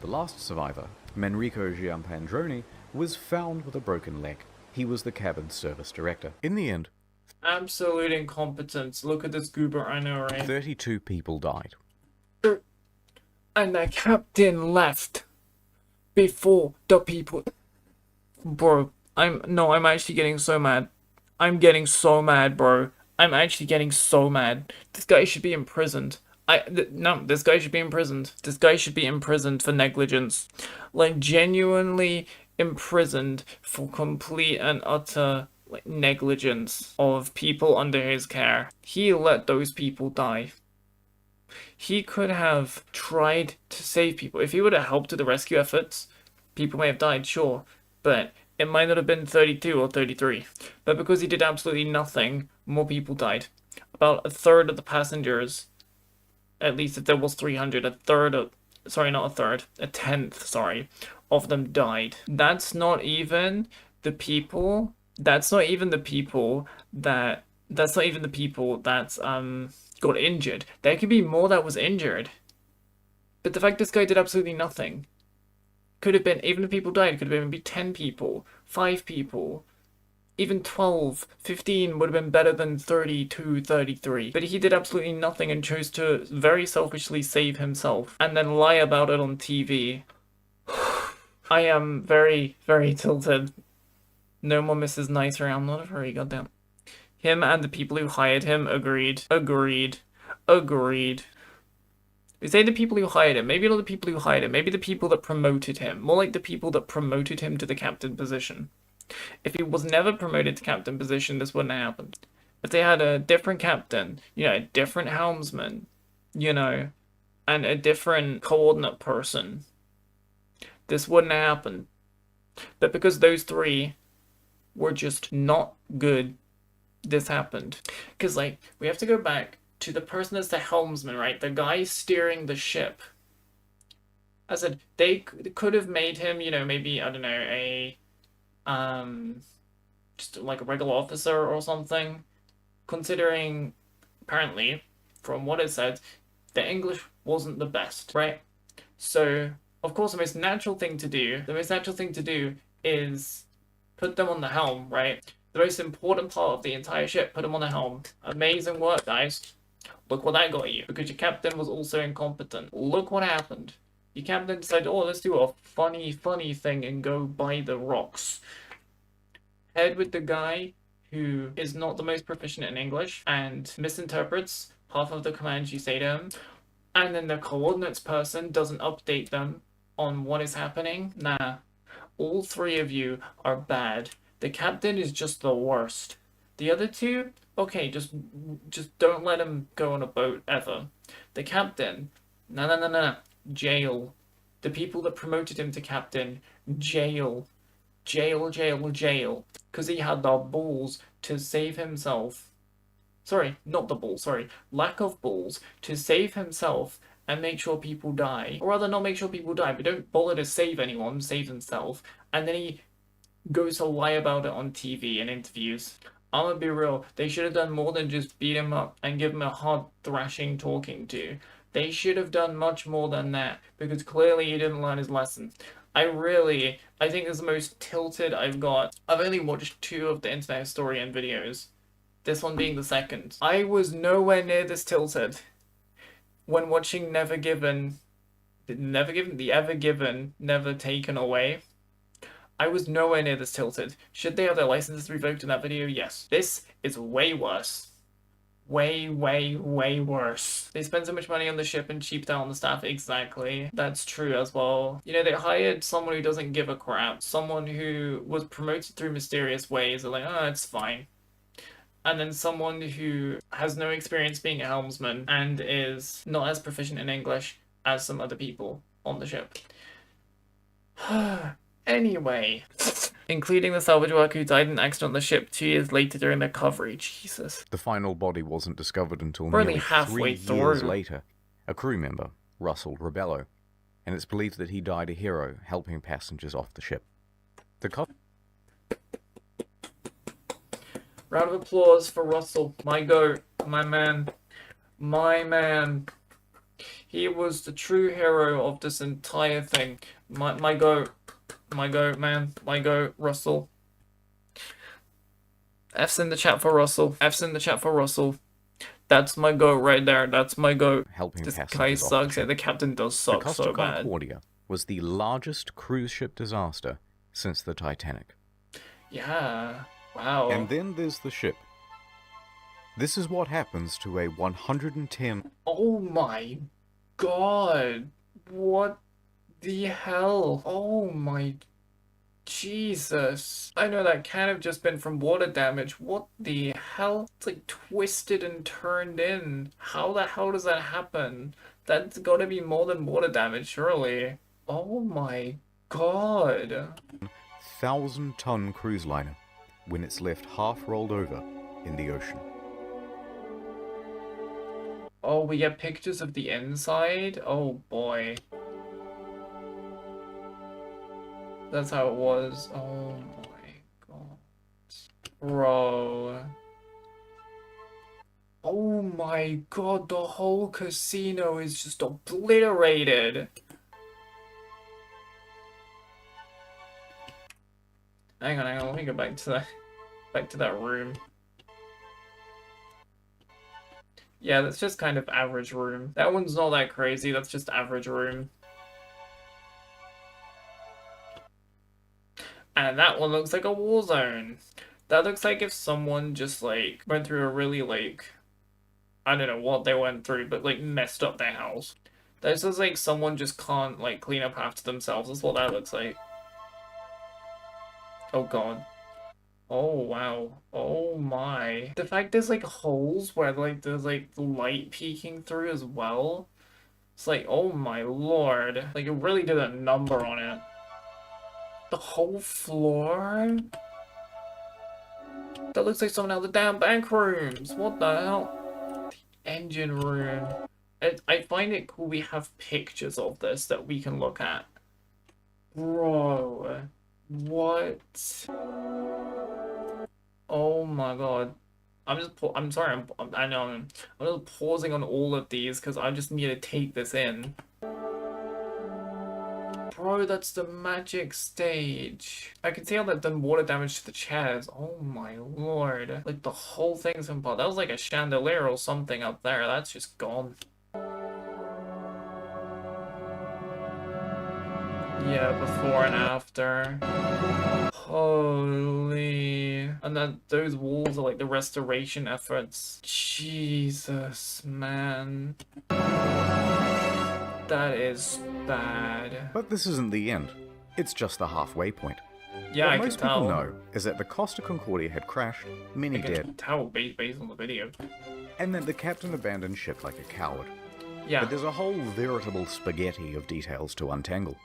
The last survivor, Manrico Giampandroni, was found with a broken leg. He was the cabin's service director. In the end, Absolute incompetence. Look at this goober, I know, right? 32 people died. And the captain left before the people. Bro, I'm actually getting so mad. I'm getting so mad, bro. I'm actually getting so mad. This guy should be imprisoned. No, this guy should be imprisoned. This guy should be imprisoned for negligence. Like, genuinely imprisoned for complete and utter negligence of people under his care. He let those people die. He could have tried to save people. If he would have helped with the rescue efforts, people may have died, sure, but it might not have been 32 or 33. But because he did absolutely nothing, more people died. About a third of the passengers, at least if there was 300, a tenth, of them died. That's not even the people that got injured. There could be more that was injured. But the fact this guy did absolutely nothing. Could have been, even if people died, could have been maybe 10 people, 5 people, even 12, 15 would have been better than 32, 33. But he did absolutely nothing and chose to very selfishly save himself and then lie about it on TV. I am very, very tilted. No more Mrs. Nice around, not a very goddamn. Him and the people who hired him agreed. We say the people who hired him. Maybe not the people who hired him. Maybe the people that promoted him. More like the people that promoted him to the captain position. If he was never promoted to captain position, this wouldn't have happened. If they had a different captain, a different helmsman, and a different coordinate person, this wouldn't happen. But because those three were just not good, this happened. Because, like, we have to go back to the person that's the helmsman, right? The guy steering the ship. I said, they could have made him, you know, maybe, I don't know, just like a regular officer or something. Considering, apparently, from what it said, the English wasn't the best, right? So, of course, the most natural thing to do is put them on the helm, right? The most important part of the entire ship, put them on the helm. Amazing work, guys. Look what that got you, because your captain was also incompetent. Look what happened. Your captain decided, oh, let's do a funny thing and go buy the rocks. Head with the guy who is not the most proficient in English and misinterprets half of the commands you say to him. And then the coordinates person doesn't update them on what is happening. Nah, all three of you are bad. The captain is just the worst. The other two, okay, just don't let him go on a boat ever. The captain, no, jail. The people that promoted him to captain, jail. Jail. Because he had the balls to save himself. Sorry, not the balls, sorry. Lack of balls to save himself and make sure people die. Or rather, not make sure people die, but don't bother to save anyone, save himself. And then he goes to lie about it on TV and interviews. I'm gonna be real, they should have done more than just beat him up and give him a hard thrashing talking to. They should have done much more than that, because clearly he didn't learn his lesson. I think it's the most tilted I've got. I've only watched 2 of the Internet Historian videos. This one being the second. I was nowhere near this tilted when watching The Ever Given, Never Taken Away. I was nowhere near this tilted. Should they have their licenses revoked in that video? Yes. This is way worse. Way worse. They spend so much money on the ship and cheaped out on the staff. Exactly. That's true as well. You know, they hired someone who doesn't give a crap. Someone who was promoted through mysterious ways. They're like, oh, it's fine. And then someone who has no experience being a helmsman and is not as proficient in English as some other people on the ship. Anyway, including the salvage worker who died in an accident on the ship 2 years later during the recovery. Jesus. The final body wasn't discovered until We're only nearly halfway 3 years through. later. A crew member, Russell Rebello, and it's believed that he died a hero helping passengers off the ship. The Round of applause for Russell. My goat. My man. My man. He was the true hero of this entire thing. My goat. My goat, man. My goat, Russell. F's in the chat for Russell. F's in the chat for Russell. That's my goat right there. That's my goat. helping This passengers guy off sucks. the Yeah, ship. the captain does The suck Costa so bad. Concordia was the largest cruise ship disaster since the Titanic. Yeah. Wow. And then there's the ship. This is what happens to a 110... Oh my god. What the hell? Oh my Jesus. I know that can't have just been from water damage. What the hell? It's like twisted and turned in. How the hell does that happen? That's gotta be more than water damage, surely. Oh my god. 1,000-ton cruise liner when it's left half rolled over in the ocean. Oh, we get pictures of the inside? Oh boy. That's how it was. Oh my god. Bro. Oh my god, the whole casino is just obliterated. Hang on, let me go back to that room. Yeah, that's just kind of average room. That one's not that crazy, that's just average room. And that one looks like a war zone. That looks like if someone just, like, went through a really, like, I don't know what they went through, but, like, messed up their house. That just looks like someone just can't, like, clean up after themselves. That's what that looks like. Oh god. Oh wow. Oh my. The fact there's like holes where like there's like light peeking through as well. It's like, oh my lord. Like it really did a number on it. The whole floor? That looks like someone out of the damn bank rooms. What the hell? The engine room. I find it cool we have pictures of this that we can look at. Bro. What? Oh my god. I'm sorry, I know, I'm just pausing on all of these because I just need to take this in. Bro, that's the magic stage. I can see how that done water damage to the chairs. Oh my lord. Like the whole thing's been part. That was like a chandelier or something up there. That's just gone. Yeah, before and after. Holy. And then those walls are like the restoration efforts. Jesus, man. That is bad. But this isn't the end. It's just the halfway point. Yeah, what I most can people tell. know is that the Costa Concordia had crashed, many I can dead, tell based on the video. and that the captain abandoned ship like a coward. Yeah. But there's a whole veritable spaghetti of details to untangle.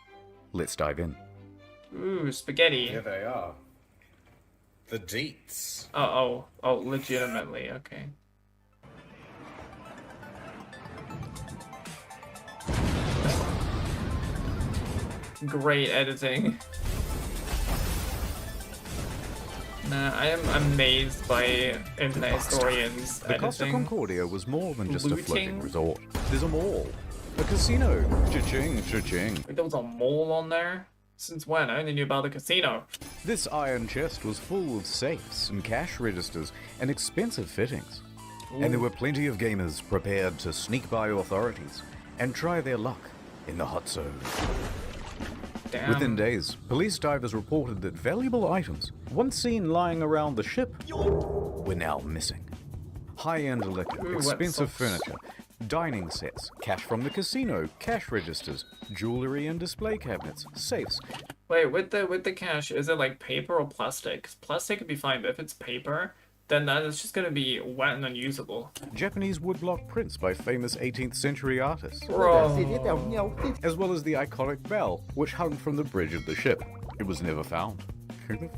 Let's dive in. Ooh, spaghetti. Here they are. The deets. Oh, legitimately, okay. Great editing. Nah, I am amazed by internet historians The Costa editing. Concordia was more than just a floating Looting? resort. There's a mall, a casino, cha-ching, cha-ching. Like, there was a mall on there? Since when? I only knew about the casino. This iron chest was full of safes and cash registers and expensive fittings. And there were plenty of gamers prepared to sneak by authorities and try their luck in the hot zone. Damn. Within days, police divers reported that valuable items, once seen lying around the ship, were now missing. High-end liquor, Ooh, expensive wet socks. furniture, dining sets, cash from the casino, cash registers, jewelry and display cabinets, safes. Wait, with the cash, is it like paper or plastic? 'Cause plastic could be fine, but if it's paper, then that is just gonna be wet and unusable. Japanese woodblock prints by famous 18th century artists. Bro. As well as the iconic bell, which hung from the bridge of the ship. It was never found. Who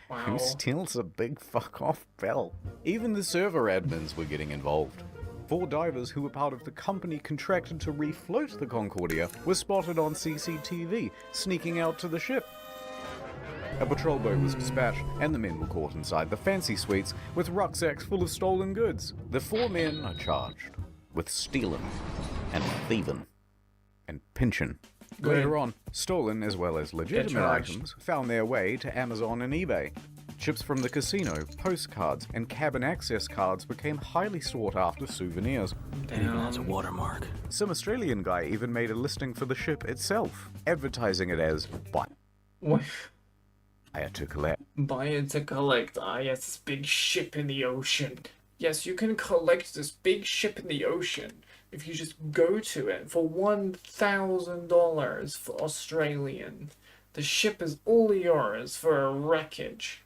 Wow. steals a big fuck off bell? Even the server admins were getting involved. 4 divers who were part of the company contracted to refloat the Concordia were spotted on CCTV, sneaking out to the ship. A patrol boat was dispatched, and the men were caught inside the fancy suites with rucksacks full of stolen goods. The 4 men are charged with stealing and thieving and pinching. Good. Later on, stolen as well as legitimate charged. items found their way to Amazon and eBay. Chips from the casino, postcards, and cabin access cards became highly sought after souvenirs. Damn. watermark. Some Australian guy even made a listing for the ship itself, advertising it as buy What? to collect. Buy it to collect. Ah, yes, this big ship in the ocean. Yes, you can collect this big ship in the ocean if you just go to it for $1,000 for Australian. The ship is all yours for a wreckage.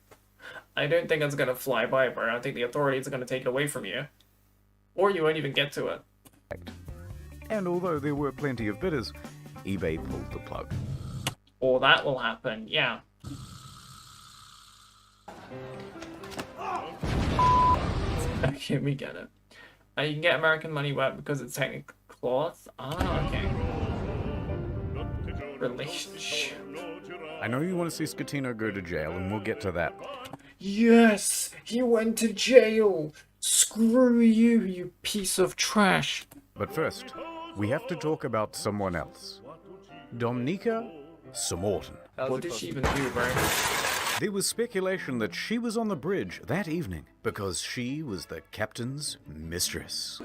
I don't think it's gonna fly by, bro. I think the authorities are gonna take it away from you. Or you won't even get to it. And although there were plenty of bidders, eBay pulled the plug. Or that will happen, yeah. Okay, we get it. You can get American money wet because it's technically cloth. Ah, okay. Relationship. I know you want to see Scatino go to jail, and we'll get to that. Yes! He went to jail! Screw you, you piece of trash! But first, we have to talk about someone else. Dominika Samorton. What did she even do, bro? There was speculation that she was on the bridge that evening because she was the captain's mistress.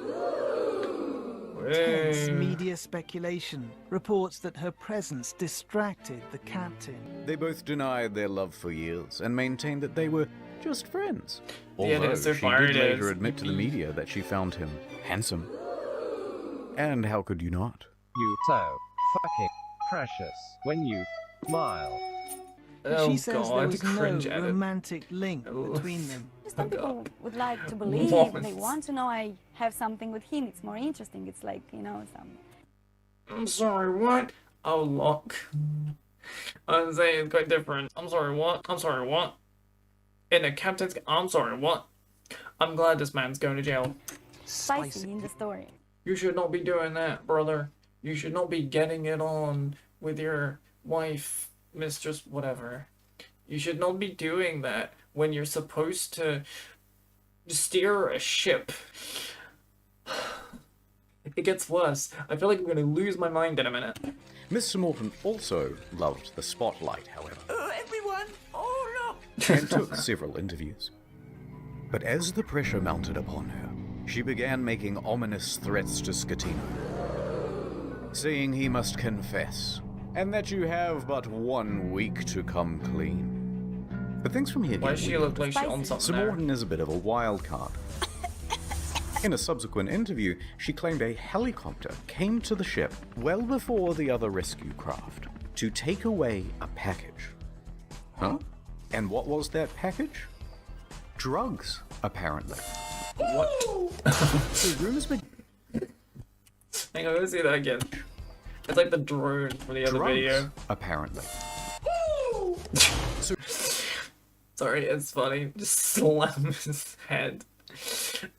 Tense media speculation reports that her presence distracted the captain. They both denied their love for years and maintained that they were just friends. Yeah, Although so she far did it later is. admit to the media that she found him handsome. And how could you not? You so fucking precious when you smile. Oh She says there god, was cringe no edit. romantic link between them. Some people would like to believe, they want to know I have something with him. It's more interesting. It's like, you know, some... I'm sorry, what? Oh, look. I'm saying it's quite different. I'm sorry, what? I'm sorry, what? In a captain's... I'm sorry, what? I'm glad this man's going to jail. Spicy in the story. You should not be doing that, brother. You should not be getting it on with your wife, mistress, whatever. You should not be doing that when you're supposed to steer a ship. It gets worse. I feel like I'm gonna lose my mind in a minute. Mr. Morton also loved the spotlight, however, Everyone! Oh, look! and took several interviews. But as the pressure mounted upon her, she began making ominous threats to Scatino, saying he must confess, and that you have but 1 week to come clean. But things from here get Why does she weird. look like she on something Sir there? Morton is a bit of a wild card. In a subsequent interview, she claimed a helicopter came to the ship well before the other rescue craft to take away a package. Huh? And what was that package? Drugs, apparently. What? So rumors began. Hang on, let's see that again. It's like the drone from the other video. Apparently. Sorry, it's funny. Just slam his head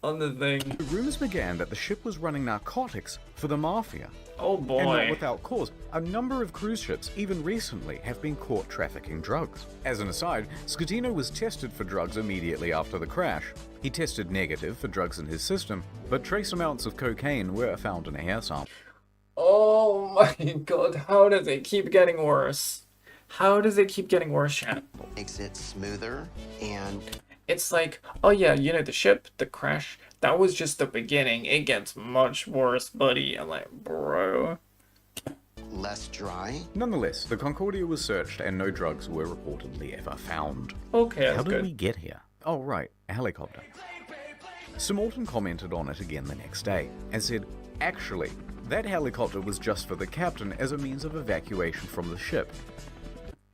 on the thing. Rumors began that the ship was running narcotics for the mafia. Oh boy. And not without cause. A number of cruise ships, even recently, have been caught trafficking drugs. As an aside, Scatino was tested for drugs immediately after the crash. He tested negative for drugs in his system, but trace amounts of cocaine were found in a hair sample. Oh my god, how does it keep getting worse? How does it keep getting worse, chat? Makes it smoother and... It's like, oh yeah, you know, the ship, the crash, that was just the beginning. It gets much worse, buddy. I'm like, bro. less dry. Nonetheless, the Concordia was searched and no drugs were reportedly ever found. Okay, that's How did good. we get here? Oh right, a helicopter. Sir Morton commented on it again the next day and said, actually, that helicopter was just for the captain as a means of evacuation from the ship.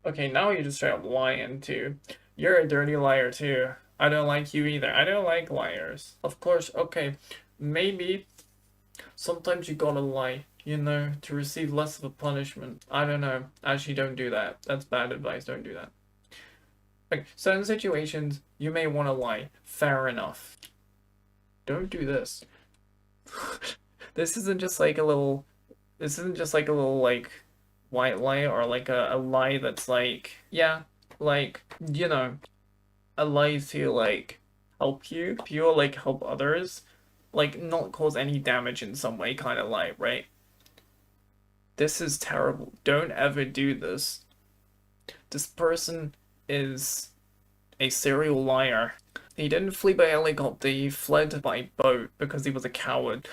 Okay, now you're just straight up lying too. You're a dirty liar too. I don't like you either. I don't like liars. Of course, okay, maybe sometimes you gotta lie, you know, to receive less of a punishment. I don't know. Actually, don't do that. That's bad advice. Don't do that. Like, certain situations, you may want to lie. Fair enough. Don't do this. This isn't just like a little... This isn't just like a little, like, white lie or like a lie that's like... Yeah, like, you know, a lie to, like, help you or, like, help others. Like, not cause any damage in some way kind of lie, right? This is terrible. Don't ever do this. This person is a serial liar. He didn't flee by helicopter, he fled by boat because he was a coward.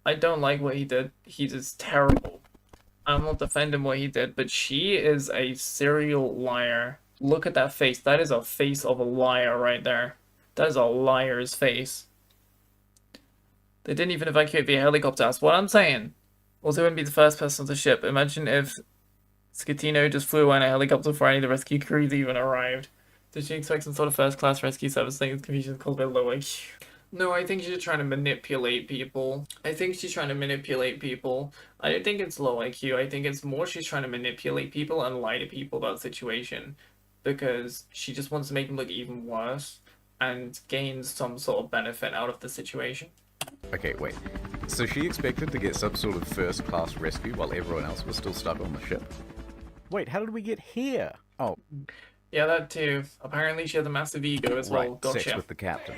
I don't like what he did. He is terrible. I'm not defending what he did, but she is a serial liar. Look at that face. That is a face of a liar right there. That is a liar's face. They didn't even evacuate via helicopter. That's what I'm saying. Also, wouldn't be the first person on the ship. Imagine if Scatino just flew away in a helicopter before any of the rescue crews even arrived. Did she expect some sort of first-class rescue service thing? Confusion caused by low IQ. No, I think she's trying to manipulate people. I don't think it's low IQ. I think it's more she's trying to manipulate people and lie to people about the situation. Because she just wants to make them look even worse and gain some sort of benefit out of the situation. Okay, wait. So she expected to get some sort of first-class rescue while everyone else was still stuck on the ship? Wait, how did we get here? Oh. Yeah, that too. Apparently she has a massive ego as well. Right, Gotcha. sex with the captain.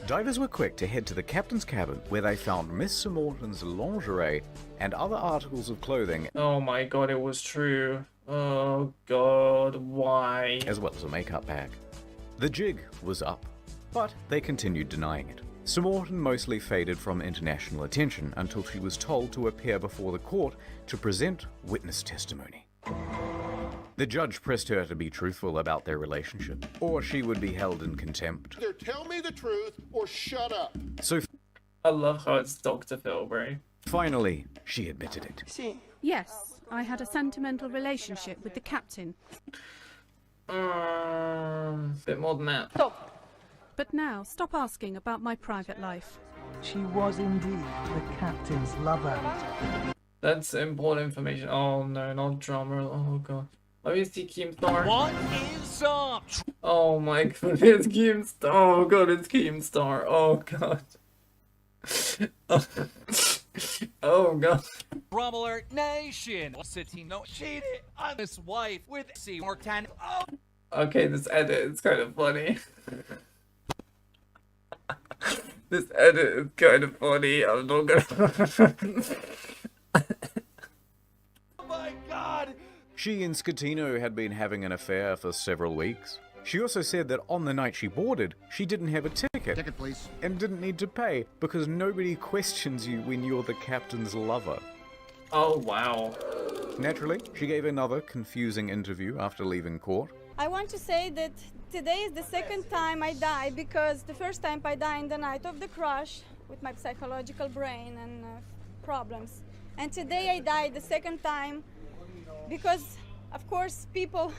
Divers were quick to head to the captain's cabin where they found Miss Morton's lingerie and other articles of clothing. Oh my god, it was true. Oh god, why? As well as a makeup bag. The jig was up, but they continued denying it. Sir Morton mostly faded from international attention until she was told to appear before the court to present witness testimony. The judge pressed her to be truthful about their relationship, or she would be held in contempt. Either tell me the truth or shut up. So I love how it's Dr. Phil, bro. Finally, she admitted it. Yes, I had a sentimental relationship with the captain. Bit more than that. Stop. But now, stop asking about my private life. She was indeed the captain's lover. That's important information. Oh no, not drummer. Oh god. Let me see Keemstar. What is up? Oh my god, it's Keemstar. Oh god, it's Keemstar. Oh god. Oh god. Rumbler Nation. City no cheated on his wife with C. Mortan. Oh. Okay, this edit is kind of funny. This edit is kind of funny. I'm not gonna. Oh my god. She and Scatino had been having an affair for several weeks. She also said that on the night she boarded, she didn't have a ticket. Ticket, please. And didn't need to pay because nobody questions you when you're the captain's lover. Oh wow. Naturally, she gave another confusing interview after leaving court. I want to say that today is the second time I die because the first time I died in the night of the crash with my psychological brain and problems. And today I died the second time because, of course, people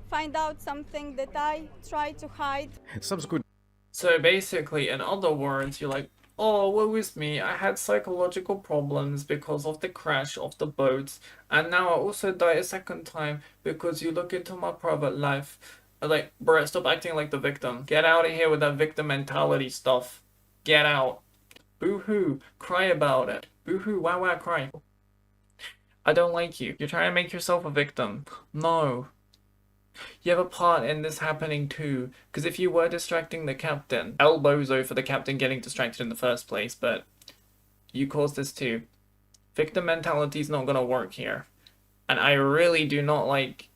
find out something that I try to hide. Subsequent. So basically, in other words, you're like, oh, woe is me, I had psychological problems because of the crash of the boat, and now I also die a second time because you look into my private life. Like, bruh, stop acting like the victim. Get out of here with that victim mentality stuff. Get out. Boo-hoo. Cry about it. Boo-hoo, wow, cry. I don't like you. You're trying to make yourself a victim. No. You have a part in this happening too, because if you were distracting the captain, elbozo for the captain getting distracted in the first place, but you caused this too. Victim mentality is not gonna work here. And I really do not like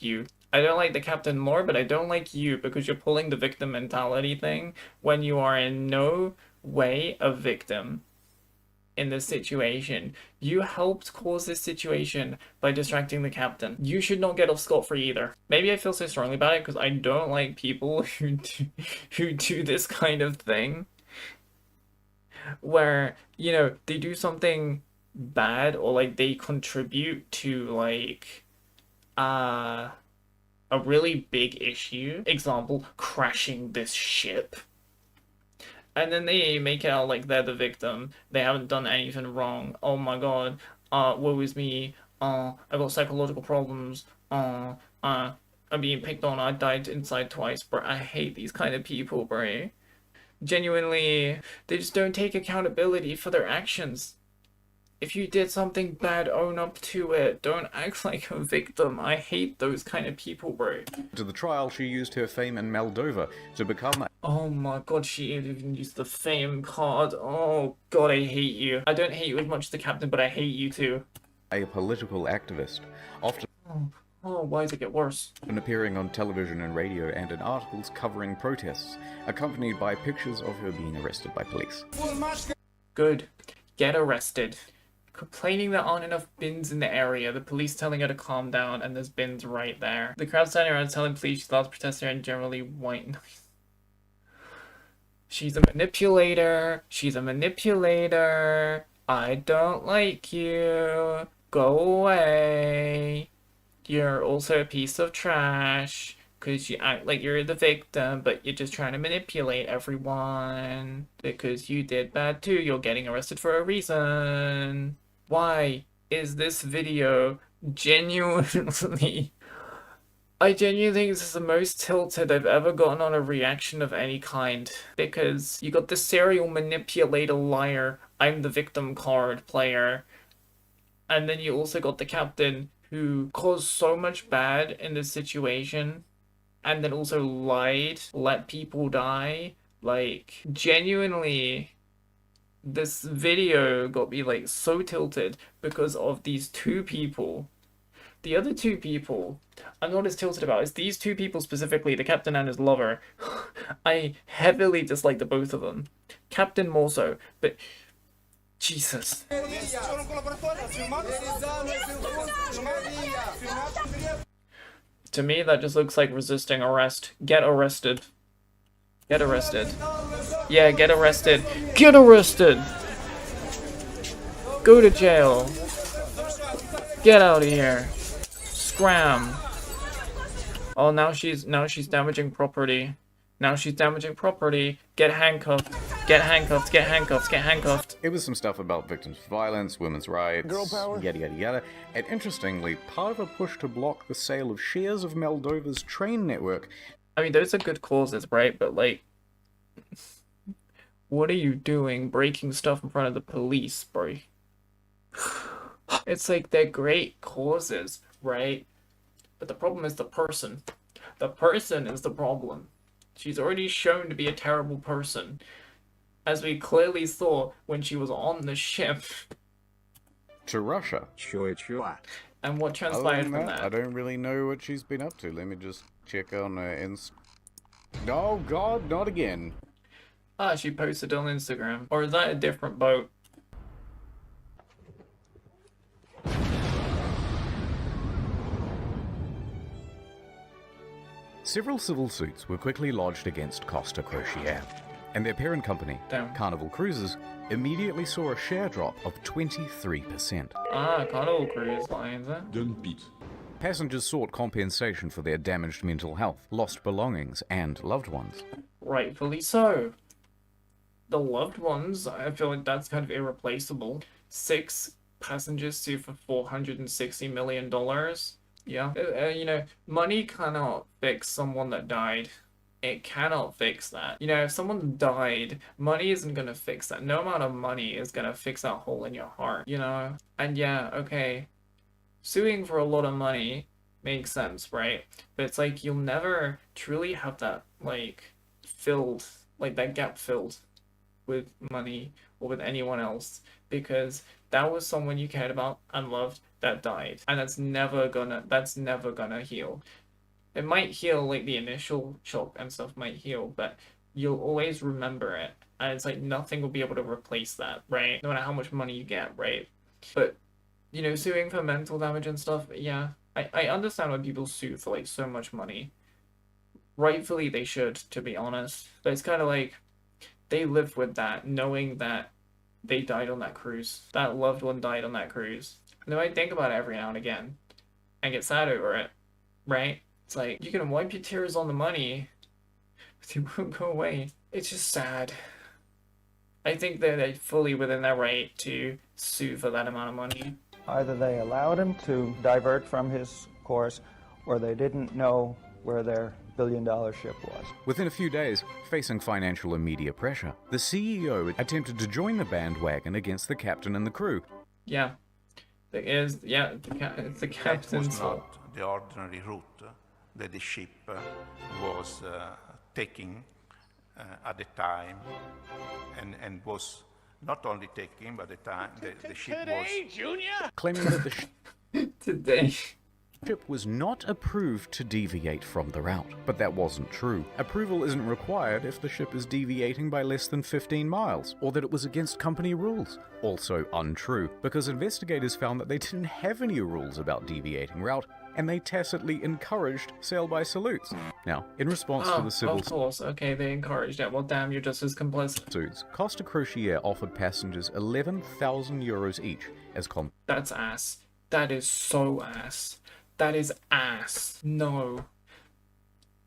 you. I don't like the captain more, but I don't like you because you're pulling the victim mentality thing when you are in no way a victim. In this situation, you helped cause this situation by distracting the captain. You should not get off scot-free either. Maybe I feel so strongly about it because I don't like people who do this kind of thing where, you know, they do something bad or like they contribute to like a really big issue. Example, crashing this ship. And then they make it out like they're the victim. They haven't done anything wrong. Oh my god. Woe is me. I got psychological problems. I'm being picked on. I died inside twice, bro. I hate these kind of people, bro. Genuinely, they just don't take accountability for their actions. If you did something bad, own up to it. Don't act like a victim. I hate those kind of people, bro. To the trial, she used her fame in Moldova to become Oh my god, she even used the fame card. Oh god, I hate you. I don't hate you as much as the captain, but I hate you too. a political activist, often why does it get worse? Appearing on television and radio and in articles covering protests, accompanied by pictures of her being arrested by police. Good. Get arrested. Complaining there aren't enough bins in the area, the police telling her to calm down, and there's bins right there. The crowd standing around telling police she's allowed to protest her and generally white noise. She's a manipulator. She's a manipulator. I don't like you. Go away. You're also a piece of trash. Because you act like you're the victim, but you're just trying to manipulate everyone. Because you did bad too. You're getting arrested for a reason. Why is this video genuinely... I genuinely think this is the most tilted I've ever gotten on a reaction of any kind. Because you got the serial manipulator liar, I'm the victim card player. And then you also got the captain who caused so much bad in this situation. And then also lied, let people die. Like, genuinely, this video got me, like, so tilted because of these two people. The other two people, I'm not as tilted about. It's these two people specifically, the captain and his lover. I heavily dislike the both of them. Captain more so, but... Jesus. To me, that just looks like resisting arrest. Get arrested. Get arrested. Yeah, get arrested. Get arrested! Go to jail. Get out of here. Scram. Oh, now she's damaging property. Now she's damaging property. Get handcuffed. Get handcuffed, get handcuffed, get handcuffed. It was some stuff about victims of violence, women's rights, Girl power. yada yada yada. And interestingly, part of a push to block the sale of shares of Moldova's train network. I mean, those are good causes, right? But like, what are you doing breaking stuff in front of the police, bro? It's like they're great causes, right? But the problem is the person. The person is the problem. She's already shown to be a terrible person, as we clearly saw when she was on the ship. To Russia. Sure. And what transpired from that? I don't really know what she's been up to. Let me just check on her Oh god, not again. Ah, she posted on Instagram. Or is that a different boat? Several civil suits were quickly lodged against Costa Crociere, and their parent company, Damn. Carnival Cruises, immediately saw a share drop of 23%. Ah, Carnival Cruise Lines, eh? Passengers sought compensation for their damaged mental health, lost belongings, and loved ones. Rightfully so. The loved ones, I feel like that's kind of irreplaceable. 6 passengers sue for $460 million. Yeah. You know, money cannot fix someone that died. It cannot fix that. You know, if someone died, money isn't gonna fix that. No amount of money is gonna fix that hole in your heart, you know? And yeah, okay. Suing for a lot of money makes sense, right? But it's like you'll never truly have that, like, filled, like that gap filled with money or with anyone else, because that was someone you cared about and loved that died, and that's never gonna heal. It might heal, like the initial shock and stuff might heal, but you'll always remember it, and it's like nothing will be able to replace that, right? No matter how much money you get, right? But you know, suing for mental damage and stuff, yeah, I understand why people sue for like so much money. Rightfully they should, to be honest, but it's kind of like they live with that, knowing that they died on that cruise. That loved one died on that cruise. And they might think about it every now and again and get sad over it, right? It's like, you can wipe your tears on the money, but they won't go away. It's just sad. I think that they're fully within their right to sue for that amount of money. Either they allowed him to divert from his course, or they didn't know where their billion-dollar ship was. Within a few days, facing financial and media pressure, the CEO attempted to join the bandwagon against the captain and the crew. Yeah. It's the captain's That was not the ordinary route that the ship was taking at the time, and was not only taking, but the time the ship was... Junior? Claiming that the Today. ship was not approved to deviate from the route. But that wasn't true. Approval isn't required if the ship is deviating by less than 15 miles, or that it was against company rules. Also untrue, because investigators found that they didn't have any rules about deviating route, and they tacitly encouraged sail by salutes. Now, in response to the civil of course, okay, they encouraged it. Well, damn, you're just as complicit. suits, Costa Crociere offered passengers 11,000 euros each as That's ass. That is so ass. That is ass. No.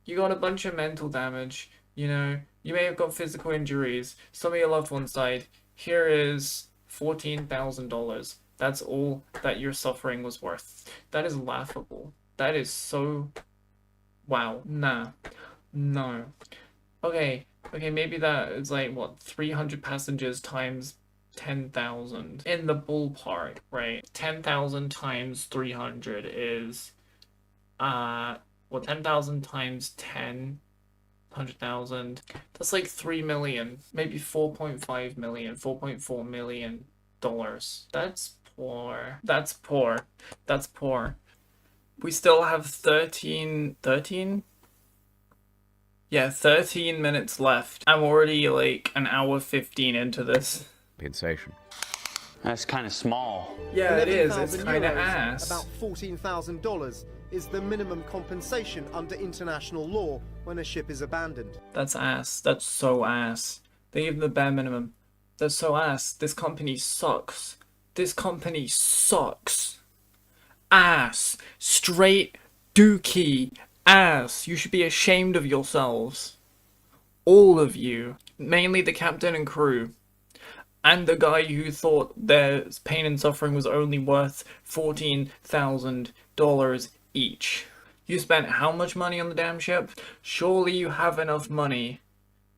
You got a bunch of mental damage, you know, you may have got physical injuries, some of your loved ones died. Here is $14,000. That's all that your suffering was worth. That is laughable. That is so... Wow. Nah. No. Okay, maybe that is like, what, 300 passengers times 10,000 in the ballpark, right? 10,000 times 300 is, well, 10,000 times 10, 100,000. That's like 3 million, maybe 4.5 million, 4.4 million dollars. That's poor. That's poor. That's poor. We still have 13? Yeah, 13 minutes left. I'm already like an hour 15 into this. compensation. That's kind of small. Yeah, it is. It's 11,000 kind of euros, ass. About $14,000 is the minimum compensation under international law when a ship is abandoned. That's ass. That's so ass. They give the bare minimum. That's so ass. This company sucks. This company sucks. Ass. Straight dookie ass. You should be ashamed of yourselves. All of you. Mainly the captain and crew. And the guy who thought their pain and suffering was only worth $14,000 each. You spent how much money on the damn ship? Surely you have enough money.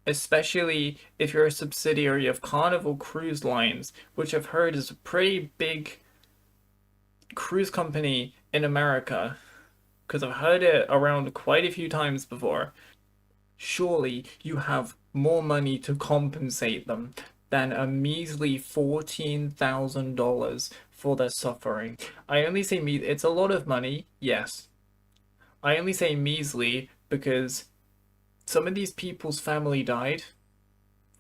Especially if you're a subsidiary of Carnival Cruise Lines, which I've heard is a pretty big cruise company in America. Because I've heard it around quite a few times before. Surely you have more money to compensate them than a measly $14,000 for their suffering. I only say it's a lot of money, yes. I only say measly because some of these people's family died,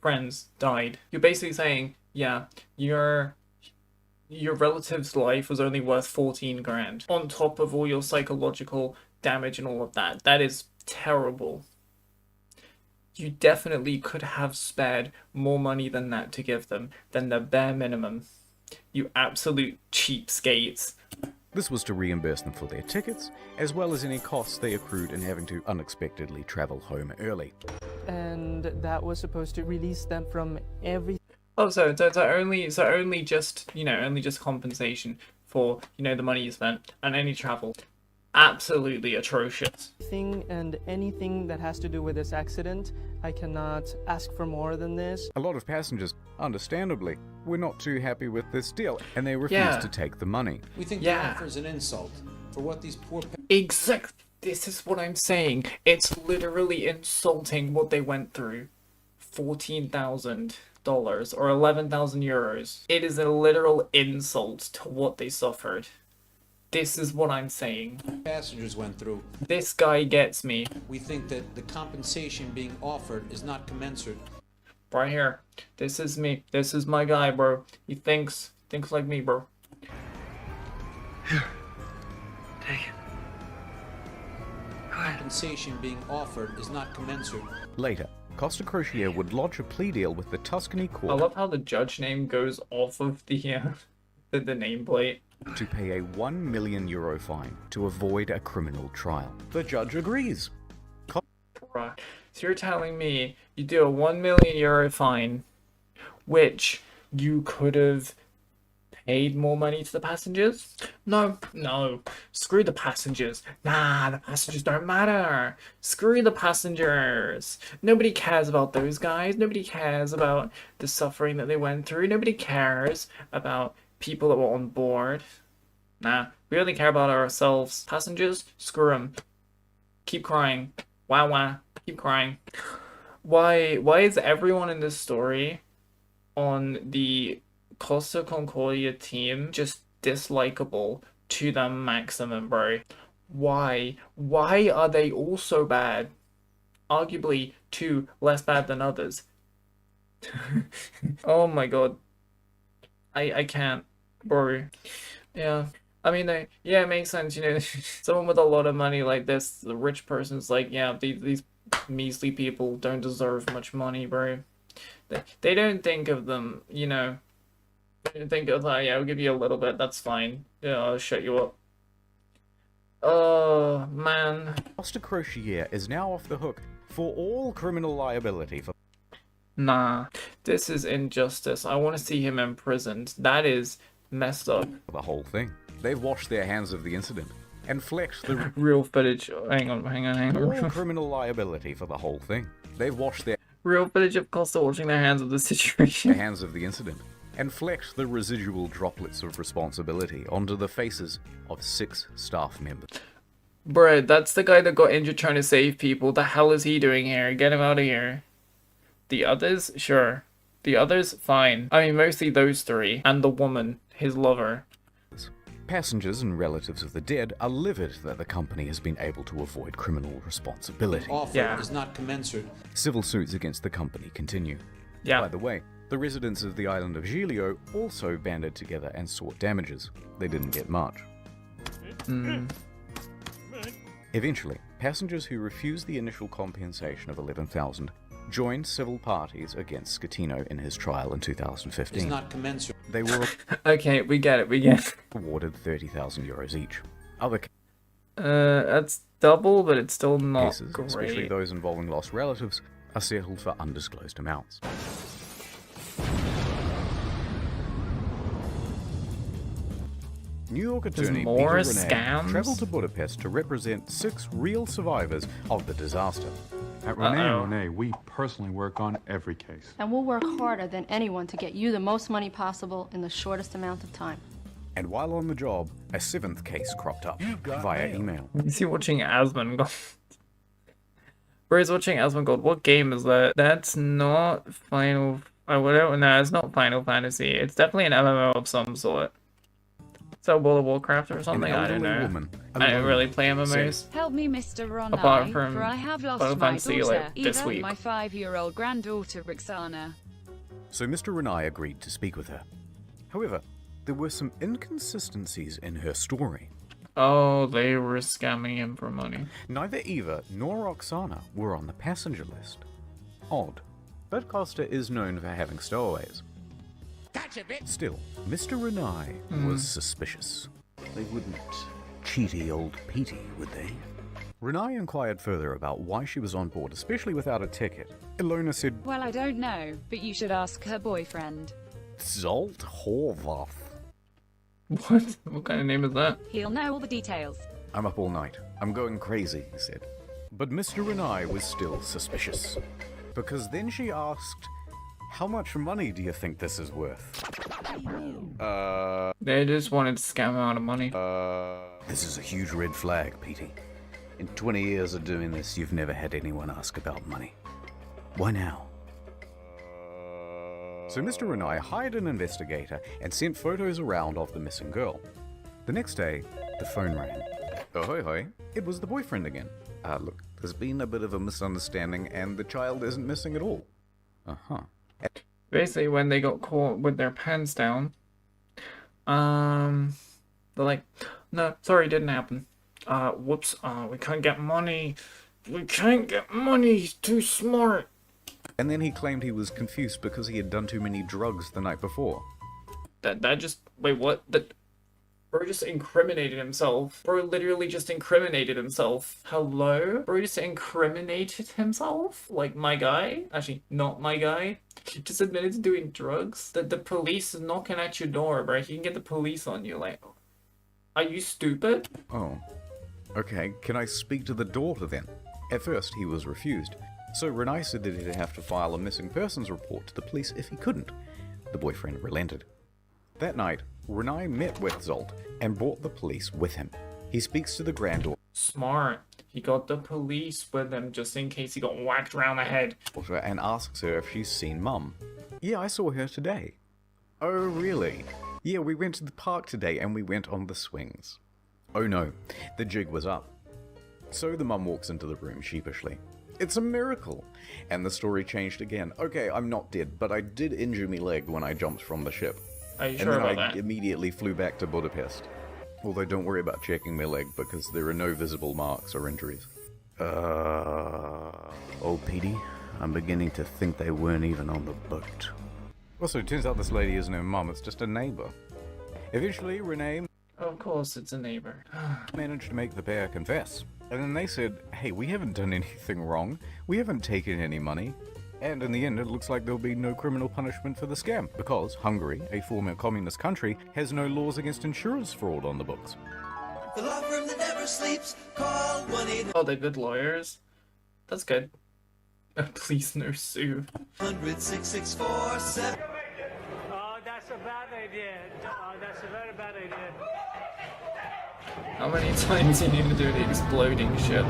friends died. You're basically saying, yeah, your relative's life was only worth 14 grand on top of all your psychological damage and all of that. That is terrible. You definitely could have spared more money than that to give them than the bare minimum. You absolute cheapskates. This was to reimburse them for their tickets, as well as any costs they accrued in having to unexpectedly travel home early. And that was supposed to release them from every... Oh, so only just, only just compensation for, the money you spent and any travel. Absolutely atrocious. Thing and anything that has to do with this accident, I cannot ask for more than this. A lot of passengers, understandably, were not too happy with this deal, and they refused to take the money. We think the offer is an insult for what these poor... Exactly. This is what I'm saying. It's literally insulting what they went through. $14,000 or 11,000 euros. It is a literal insult to what they suffered. This is what I'm saying. Passengers went through. This guy gets me. We think that the compensation being offered is not commensurate. Right here. This is me. This is my guy, bro. He thinks like me, bro. Here. Take it. Compensation being offered is not commensurate. Later, Costa Crociere would lodge a plea deal with the Tuscany court. I love how the judge name goes off of the nameplate. To pay a €1 million fine to avoid a criminal trial. The judge agrees. Right. So you're telling me you do a €1 million fine, which you could have paid more money to the passengers? No. Screw the passengers. Nah, the passengers don't matter. Screw the passengers. Nobody cares about those guys. Nobody cares about the suffering that they went through. Nobody cares about people that were on board. Nah, we only care about ourselves. Passengers, screw them. Keep crying. Wah. Keep crying. Why is everyone in this story on the Costa Concordia team just dislikable to the maximum, bro? Why are they all so bad? Arguably two less bad than others. Oh my god. I can't, bro. Yeah. I mean, it makes sense, someone with a lot of money like this, the rich person's like, yeah, these measly people don't deserve much money, bro. They don't think of them, They don't think of, like, yeah, I'll give you a little bit, that's fine. Yeah, I'll shut you up. Oh, man. Costa Crociere is now off the hook for all criminal liability for... Nah, this is injustice. I want to see him imprisoned. That is messed up. The whole thing. They've washed their hands of the incident and flexed the... Real footage. Hang on. All criminal liability for the whole thing. They've washed their... Real footage of Costa washing their hands of the situation. The hands of the incident. And flexed the residual droplets of responsibility onto the faces of 6 staff members. Bruh, that's the guy that got injured trying to save people. The hell is he doing here? Get him out of here. The others? Sure. The others? Fine. I mean, mostly those 3. And the woman, his lover. Passengers and relatives of the dead are livid that the company has been able to avoid criminal responsibility. Offer is not commensurate. Civil suits against the company continue. Yeah. By the way, the residents of the island of Giglio also banded together and sought damages. They didn't get much. Eventually, passengers who refused the initial compensation of $11,000 joined civil parties against Scatino in his trial in 2015. It's not commensurate. They were okay, we get it. Awarded €30,000 each. Other that's double, but it's still not cases, great. especially those involving lost relatives, are settled for undisclosed amounts. New York attorney more Peter Renee scams? traveled to Budapest to represent 6 real survivors of the disaster. At Renee, we personally work on every case. And we'll work harder than anyone to get you the most money possible in the shortest amount of time. And while on the job, a 7th case cropped up via email. Is he watching Asmongold? Bro, he's watching Asmongold. What game is that? That's not Final... No, it's not Final Fantasy. It's definitely an MMO of some sort. So World of Warcraft or something? I don't know. Woman, I don't really play MMOs. Help me, Mr. Ronai, Apart from for I have lost Final my Fantasy, daughter, like, this Eva, week. my 5-year-old granddaughter, Roxana. So Mr. Renai agreed to speak with her. However, there were some inconsistencies in her story. Oh, they were scamming him for money. Neither Eva nor Roxana were on the passenger list. Odd, but Costa is known for having stowaways. Still, Mr. Renai was suspicious. They wouldn't cheaty old Petey, would they? Renai inquired further about why she was on board, especially without a ticket. Ilona said, Well, I don't know, but you should ask her boyfriend. Zolt Horvath. What? What kind of name is that? He'll know all the details. I'm up all night. I'm going crazy, he said. But Mr. Renai was still suspicious. Because then she asked, how much money do you think this is worth? They just wanted to scam him out of money. This is a huge red flag, Petey. In 20 years of doing this, you've never had anyone ask about money. Why now? So Mr. Renai hired an investigator and sent photos around of the missing girl. The next day, the phone rang. Ahoy hoy, it was the boyfriend again. Look, there's been a bit of a misunderstanding and the child isn't missing at all. Uh-huh. Basically, when they got caught with their pants down, they're like, no, sorry, it didn't happen. Whoops, we can't get money. We can't get money, he's too smart. And then he claimed he was confused because he had done too many drugs the night before. Wait, what? Bro just incriminated himself. Bro literally just incriminated himself. Hello? Bro just incriminated himself? Like, my guy? Actually, not my guy. He just admitted to doing drugs? The police is knocking at your door, bro. You can get the police on you, like... Are you stupid? Oh. Okay, can I speak to the daughter then? At first, he was refused. So Renai said that he'd have to file a missing persons report to the police if he couldn't. The boyfriend relented. That night, Renai met with Zolt and brought the police with him. He speaks to the granddaughter. Smart. He got the police with him just in case he got whacked around the head. And asks her if she's seen Mum. Yeah, I saw her today. Oh, really? Yeah, we went to the park today and we went on the swings. Oh no, the jig was up. So the mum walks into the room sheepishly. It's a miracle! And the story changed again. Okay, I'm not dead, but I did injure me leg when I jumped from the ship. Are you sure about that? And then I immediately flew back to Budapest. Although don't worry about checking my leg because there are no visible marks or injuries. Oh, Petey, I'm beginning to think they weren't even on the boat. Also, it turns out this lady isn't her mum, it's just a neighbor. Eventually, Renee... Of course, it's a neighbor. managed to make the pair confess. And then they said, hey, we haven't done anything wrong. We haven't taken any money. And in the end, it looks like there'll be no criminal punishment for the scam, because Hungary, a former communist country, has no laws against insurance fraud on the books. The law firm that never sleeps, call 1-800. Oh, they're good lawyers? That's good. Please no sue. 100-6647. Oh, that's a bad idea. Oh, that's a very bad idea. How many times do you need to do the exploding ship?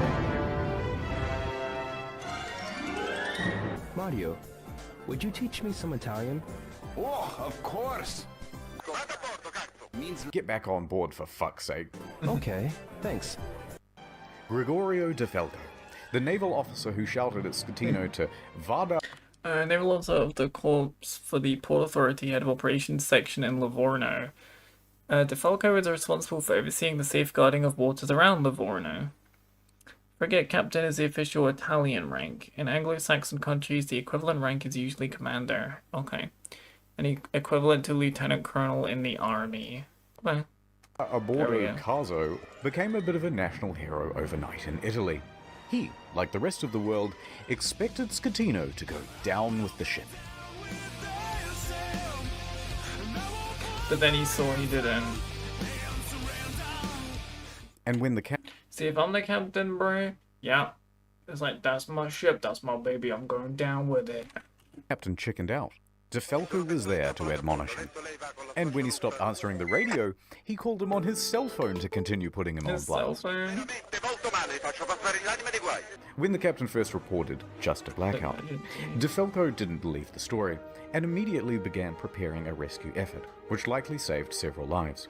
Mario, would you teach me some Italian? Oh, of course. Get back on board for fuck's sake. Okay, thanks. Gregorio De Falco, the naval officer who shouted at Scatino to Vada... Naval officer of the Corps for the Port Authority, head of operations section in Livorno. De Falco is responsible for overseeing the safeguarding of waters around Livorno. Frigate captain is the official Italian rank. In Anglo-Saxon countries, the equivalent rank is usually commander. Okay. And equivalent to lieutenant colonel in the army. Okay. Aboard Caso became a bit of a national hero overnight in Italy. He, like the rest of the world, expected Scatino to go down with the ship. But then he saw he didn't. And when the See, if I'm the captain, bro, yeah. It's like, that's my ship, that's my baby, I'm going down with it. captain chickened out, DeFalco was there to admonish him. And when he stopped answering the radio, he called him on his cell phone to continue putting him on blast. When the captain first reported just a blackout, DeFalco didn't believe the story and immediately began preparing a rescue effort, which likely saved several lives.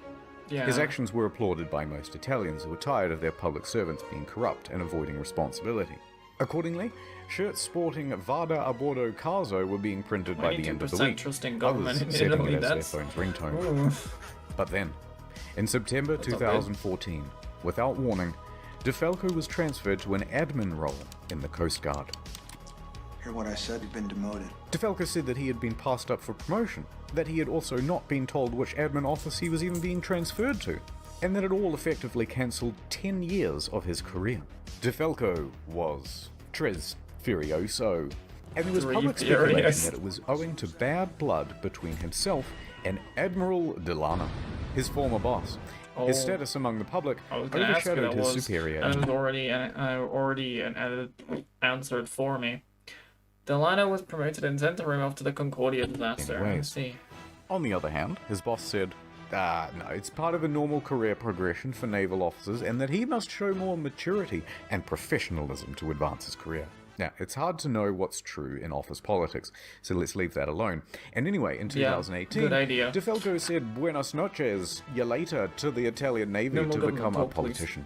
Yeah. His actions were applauded by most Italians who were tired of their public servants being corrupt and avoiding responsibility. Accordingly, shirts sporting Vada a bordo caso were being printed by the end of the week, trusting government others in setting Italy, it as their that's... phone's ringtone. Ooh. But then, in September 2014, without warning, DeFalco was transferred to an admin role in the Coast Guard. Hear what I said? You've been demoted. DeFalco said that he had been passed up for promotion, that he had also not been told which admin office he was even being transferred to, and that it all effectively cancelled 10 years of his career. DeFalco was Tres Furioso, and there was public speculation that it was owing to bad blood between himself and Admiral Delano, his former boss. His status among the public overshadowed his superior. And it was already answered for me. Delano was promoted in center room after the Concordia disaster. Anyways, See. On the other hand, his boss said, no, it's part of a normal career progression for naval officers and that he must show more maturity and professionalism to advance his career. Now, it's hard to know what's true in office politics, so let's leave that alone. And anyway, in 2018, good idea. DeFalco said buenas noches, you later, to the Italian Navy to become a politician.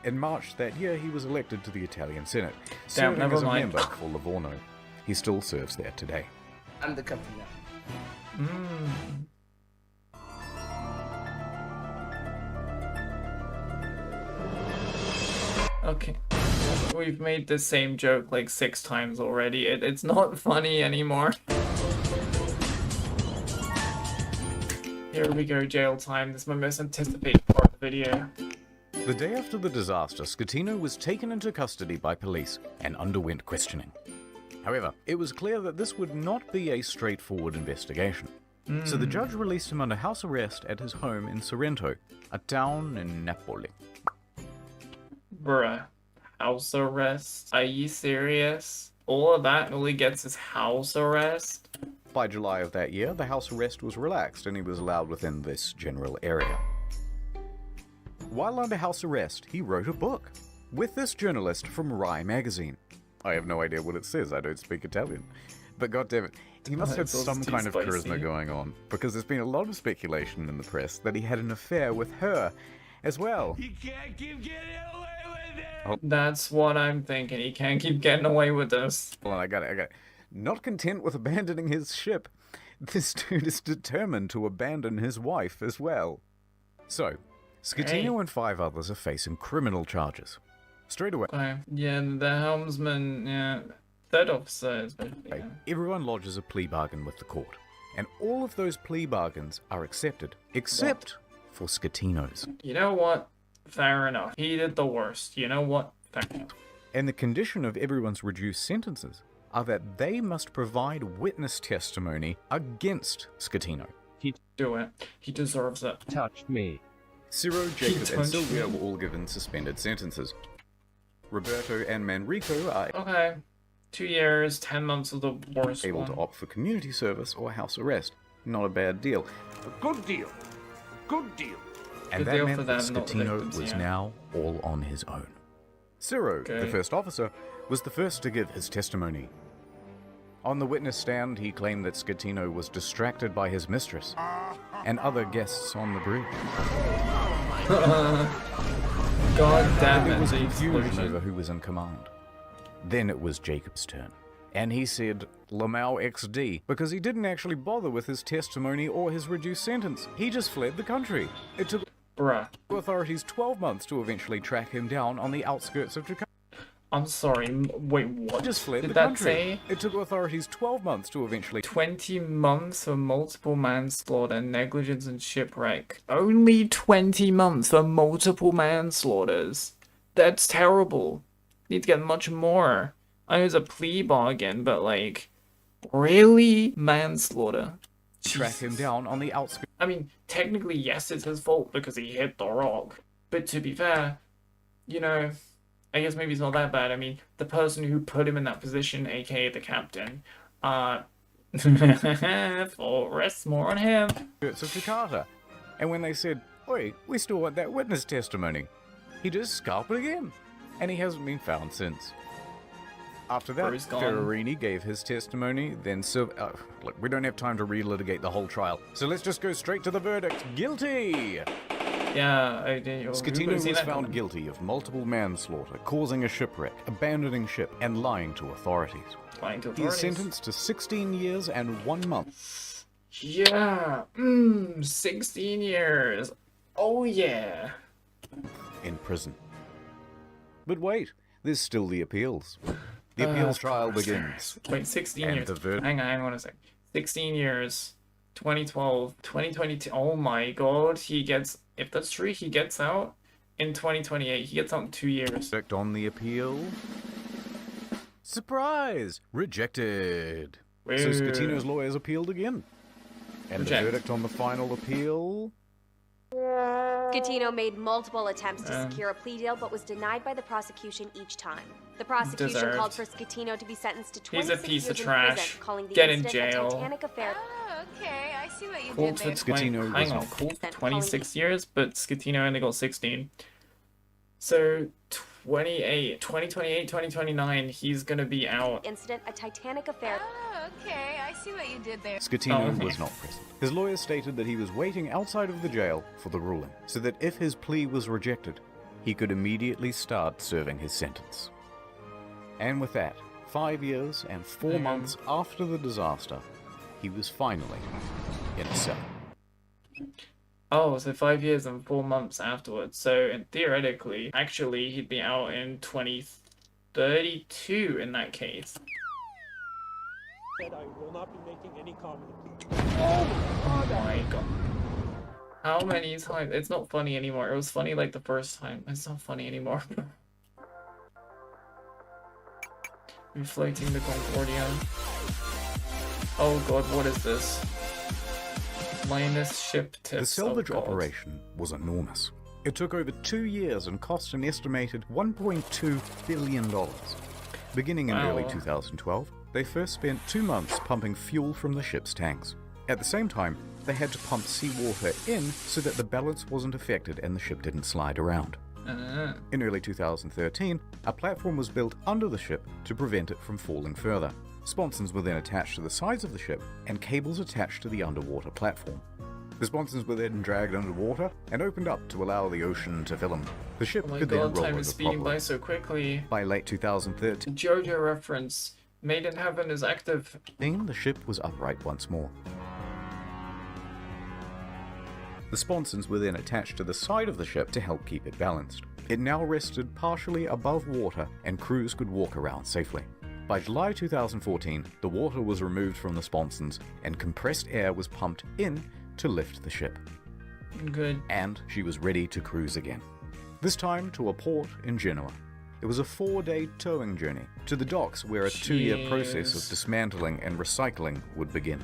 In March that year, he was elected to the Italian Senate, serving as a member for Livorno. He still serves there today. I'm the captain now. Okay. We've made the same joke like 6 times already. It's not funny anymore. Here we go, jail time. This is my most anticipated part of the video. The day after the disaster, Scatino was taken into custody by police and underwent questioning. However, it was clear that this would not be a straightforward investigation. So the judge released him under house arrest at his home in Sorrento, a town in Napoli. Bruh. House arrest? Are you serious? All of that only gets his house arrest? By July of that year, the house arrest was relaxed and he was allowed within this general area. While under house arrest, he wrote a book with this journalist from Rai magazine. I have no idea what it says, I don't speak Italian. But goddammit, he must have some kind of charisma going on, because there's been a lot of speculation in the press that he had an affair with her as well. You can't keep getting away with it! That's what I'm thinking. He can't keep getting away with this. Hold on, I got it. Not content with abandoning his ship, this dude is determined to abandon his wife as well. So, Scatino and 5 others are facing criminal charges. Straight away. Okay. Yeah, the helmsman, yeah. Third officer is Everyone lodges a plea bargain with the court. And all of those plea bargains are accepted, except for Scatino's. You know what? Fair enough. He did the worst. You know what? Fair enough. And the condition of everyone's reduced sentences are that they must provide witness testimony against Scatino. He do it. He deserves it. Touched me. Ciro, Jacob, and Silvia were all given suspended sentences. Roberto and Manrico are okay. 2 years, 10 months of the worst able to opt for community service or house arrest. Not a bad deal. A good deal. A good deal. And that meant that Scatino was now all on his own. Ciro, the first officer, was the first to give his testimony. On the witness stand, he claimed that Scatino was distracted by his mistress and other guests on the bridge. God damn it. There was confusion over who was in command. Then it was Jacob's turn. And he said, Lamau XD, because he didn't actually bother with his testimony or his reduced sentence. He just fled the country. It took authorities 12 months to eventually track him down on the outskirts of Jakarta. I'm sorry, wait, what? He just fled Did the that country. say? It took authorities 12 months to eventually... 20 months for multiple manslaughter, negligence, and shipwreck. Only 20 months for multiple manslaughters. That's terrible. need to get much more. I know it's a plea bargain, but like, really? Manslaughter. Track him down on the outskirts. I mean, technically, yes, it's his fault because he hit the rock. But to be fair, you know, I guess maybe it's not that bad. I mean, the person who put him in that position, aka the captain, full rests more on him. Of Jakarta. And when they said, "Oi, we still want that witness testimony," he just scalped again. And he hasn't been found since. After that, Ferrarini gave his testimony, then look, we don't have time to relitigate the whole trial, so let's just go straight to the verdict. Guilty! Yeah, I did. Schettino was found guilty of multiple manslaughter, causing a shipwreck, abandoning ship, and lying to authorities. He is sentenced to 16 years and 1 month. Yeah, 16 years. Oh yeah. In prison. But wait, there's still the appeals. The appeals trial begins. Wait, 16 years. Hang on a sec. 16 years. 2012, 2022. Oh my god, he gets, if that's true, he gets out in 2028. He gets out in 2 years. Verdict on the appeal. Surprise! Rejected. Wait. So Schettino's lawyers appealed again. And the verdict on the final appeal. Schettino made multiple attempts to secure a plea deal, but was denied by the prosecution each time. The prosecution called for Schettino to be sentenced to 26 He's a piece years of in trash. prison, calling the Get in incident a jail. Titanic affair. Oh, okay, I see what you Cool did there. for hang on, cool for 26 years, but Schettino only got 16. So 2028, 2029, he's gonna be out. Incident, a Titanic affair. Oh, okay, I see what you did there. Schettino was not present. His lawyers stated that he was waiting outside of the jail for the ruling, so that if his plea was rejected, he could immediately start serving his sentence. And with that, 5 years and 4 months after the disaster, he was finally in a cell. Oh, so 5 years and 4 months afterwards. So and theoretically, actually, he'd be out in 2032 in that case. I will not be making any comment. Oh my god. How many times? It's not funny anymore. It was funny like the first time. It's not funny anymore. Reflecting the Concordia. Oh god, what is this? Minus ship tips. The salvage operation was enormous. It took over 2 years and cost an estimated $1.2 billion. Beginning in early 2012, they first spent 2 months pumping fuel from the ship's tanks. At the same time, they had to pump seawater in so that the balance wasn't affected and the ship didn't slide around. In early 2013, a platform was built under the ship to prevent it from falling further. Sponsons were then attached to the sides of the ship, and cables attached to the underwater platform. The sponsons were then dragged underwater and opened up to allow the ocean to fill them. The ship could then roll time over is speeding properly. by so quickly. By late 2013, JoJo reference. Made in Heaven is active. the ship was upright once more. The sponsons were then attached to the side of the ship to help keep it balanced. It now rested partially above water, and crews could walk around safely. By July 2014, the water was removed from the sponsons, and compressed air was pumped in to lift the ship. Good. And she was ready to cruise again. This time to a port in Genoa. It was a 4-day towing journey to the docks where a 2-year process of dismantling and recycling would begin.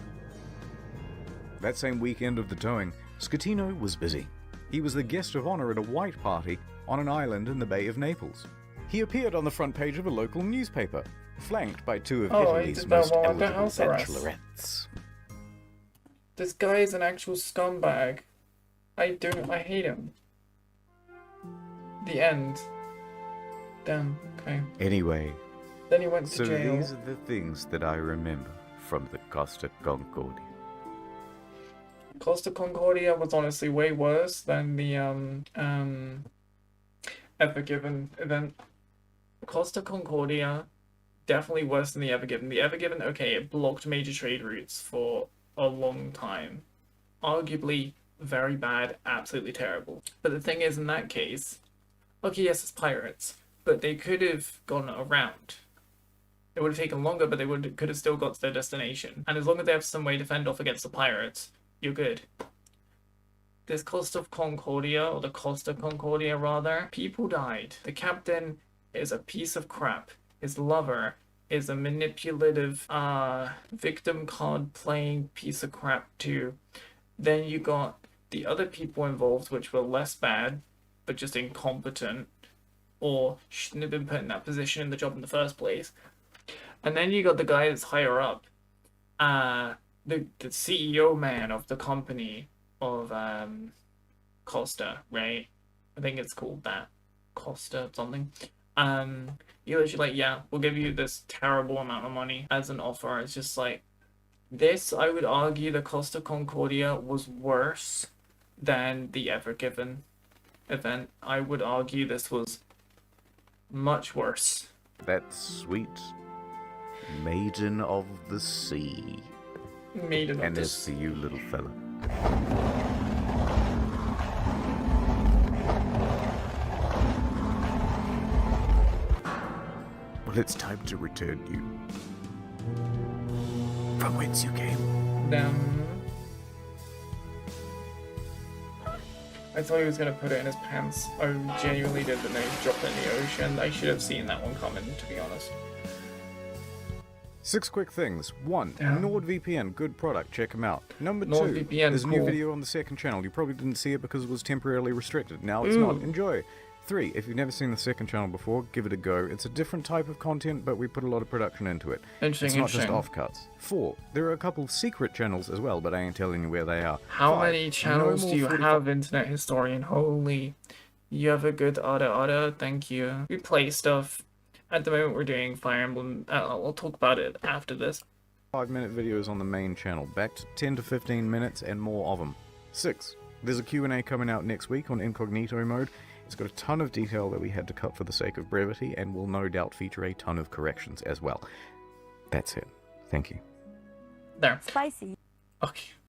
That same weekend of the towing, Schettino was busy. He was the guest of honor at a white party on an island in the Bay of Naples. He appeared on the front page of a local newspaper, flanked by 2 of Italy's most eligible bachelorettes. This guy is an actual scumbag. I hate him. The end. Damn, okay. Anyway, Then he went to so jail. these are the things that I remember from the Costa Concordia. Costa Concordia was honestly way worse than the Ever Given event. Costa Concordia, definitely worse than the Ever Given. The Ever Given, okay, it blocked major trade routes for a long time. Arguably very bad, absolutely terrible. But the thing is, in that case, okay, yes, it's pirates, but they could have gone around. It would have taken longer, but they could have still got to their destination. And as long as they have some way to fend off against the pirates, you're good. This Costa Concordia, or the Costa Concordia rather, people died. The captain is a piece of crap. His lover is a manipulative, victim card playing piece of crap too. Then you got the other people involved, which were less bad, but just incompetent, or shouldn't have been put in that position in the job in the first place. And then you got the guy that's higher up, the CEO man of the company of Costa, right? I think it's called that, Costa something. You're literally like, yeah, we'll give you this terrible amount of money as an offer. It's just like, this, I would argue, the Costa Concordia was worse than the Ever Given event. I would argue this was much worse. That sweet maiden of the sea. Maiden of and the as for you, little fella. Well, it's time to return you from whence you came. I thought he was gonna put it in his pants. I genuinely did, but then he dropped it in the ocean. I should have seen that one coming, to be honest. 6 quick things. 1. NordVPN, good product, check them out. Number 2, NordVPN, there's a new cool. video on the second channel. You probably didn't see it because it was temporarily restricted. Now it's not. Enjoy. 3, if you've never seen the second channel before, give it a go. It's a different type of content, but we put a lot of production into it. It's not just offcuts. 4, there are a couple secret channels as well, but I ain't telling you where they are. How 5, many channels do you have, Internet Historian? Holy. You have a good order, thank you. We play stuff. At the moment we're doing Fire Emblem. I'll talk about it after this. 5-minute videos on the main channel, back to 10 to 15 minutes and more of them. 6, there's a Q&A coming out next week on incognito mode. It's got a ton of detail that we had to cut for the sake of brevity, and will no doubt feature a ton of corrections as well. That's it. Thank you. There. Spicy. Okay.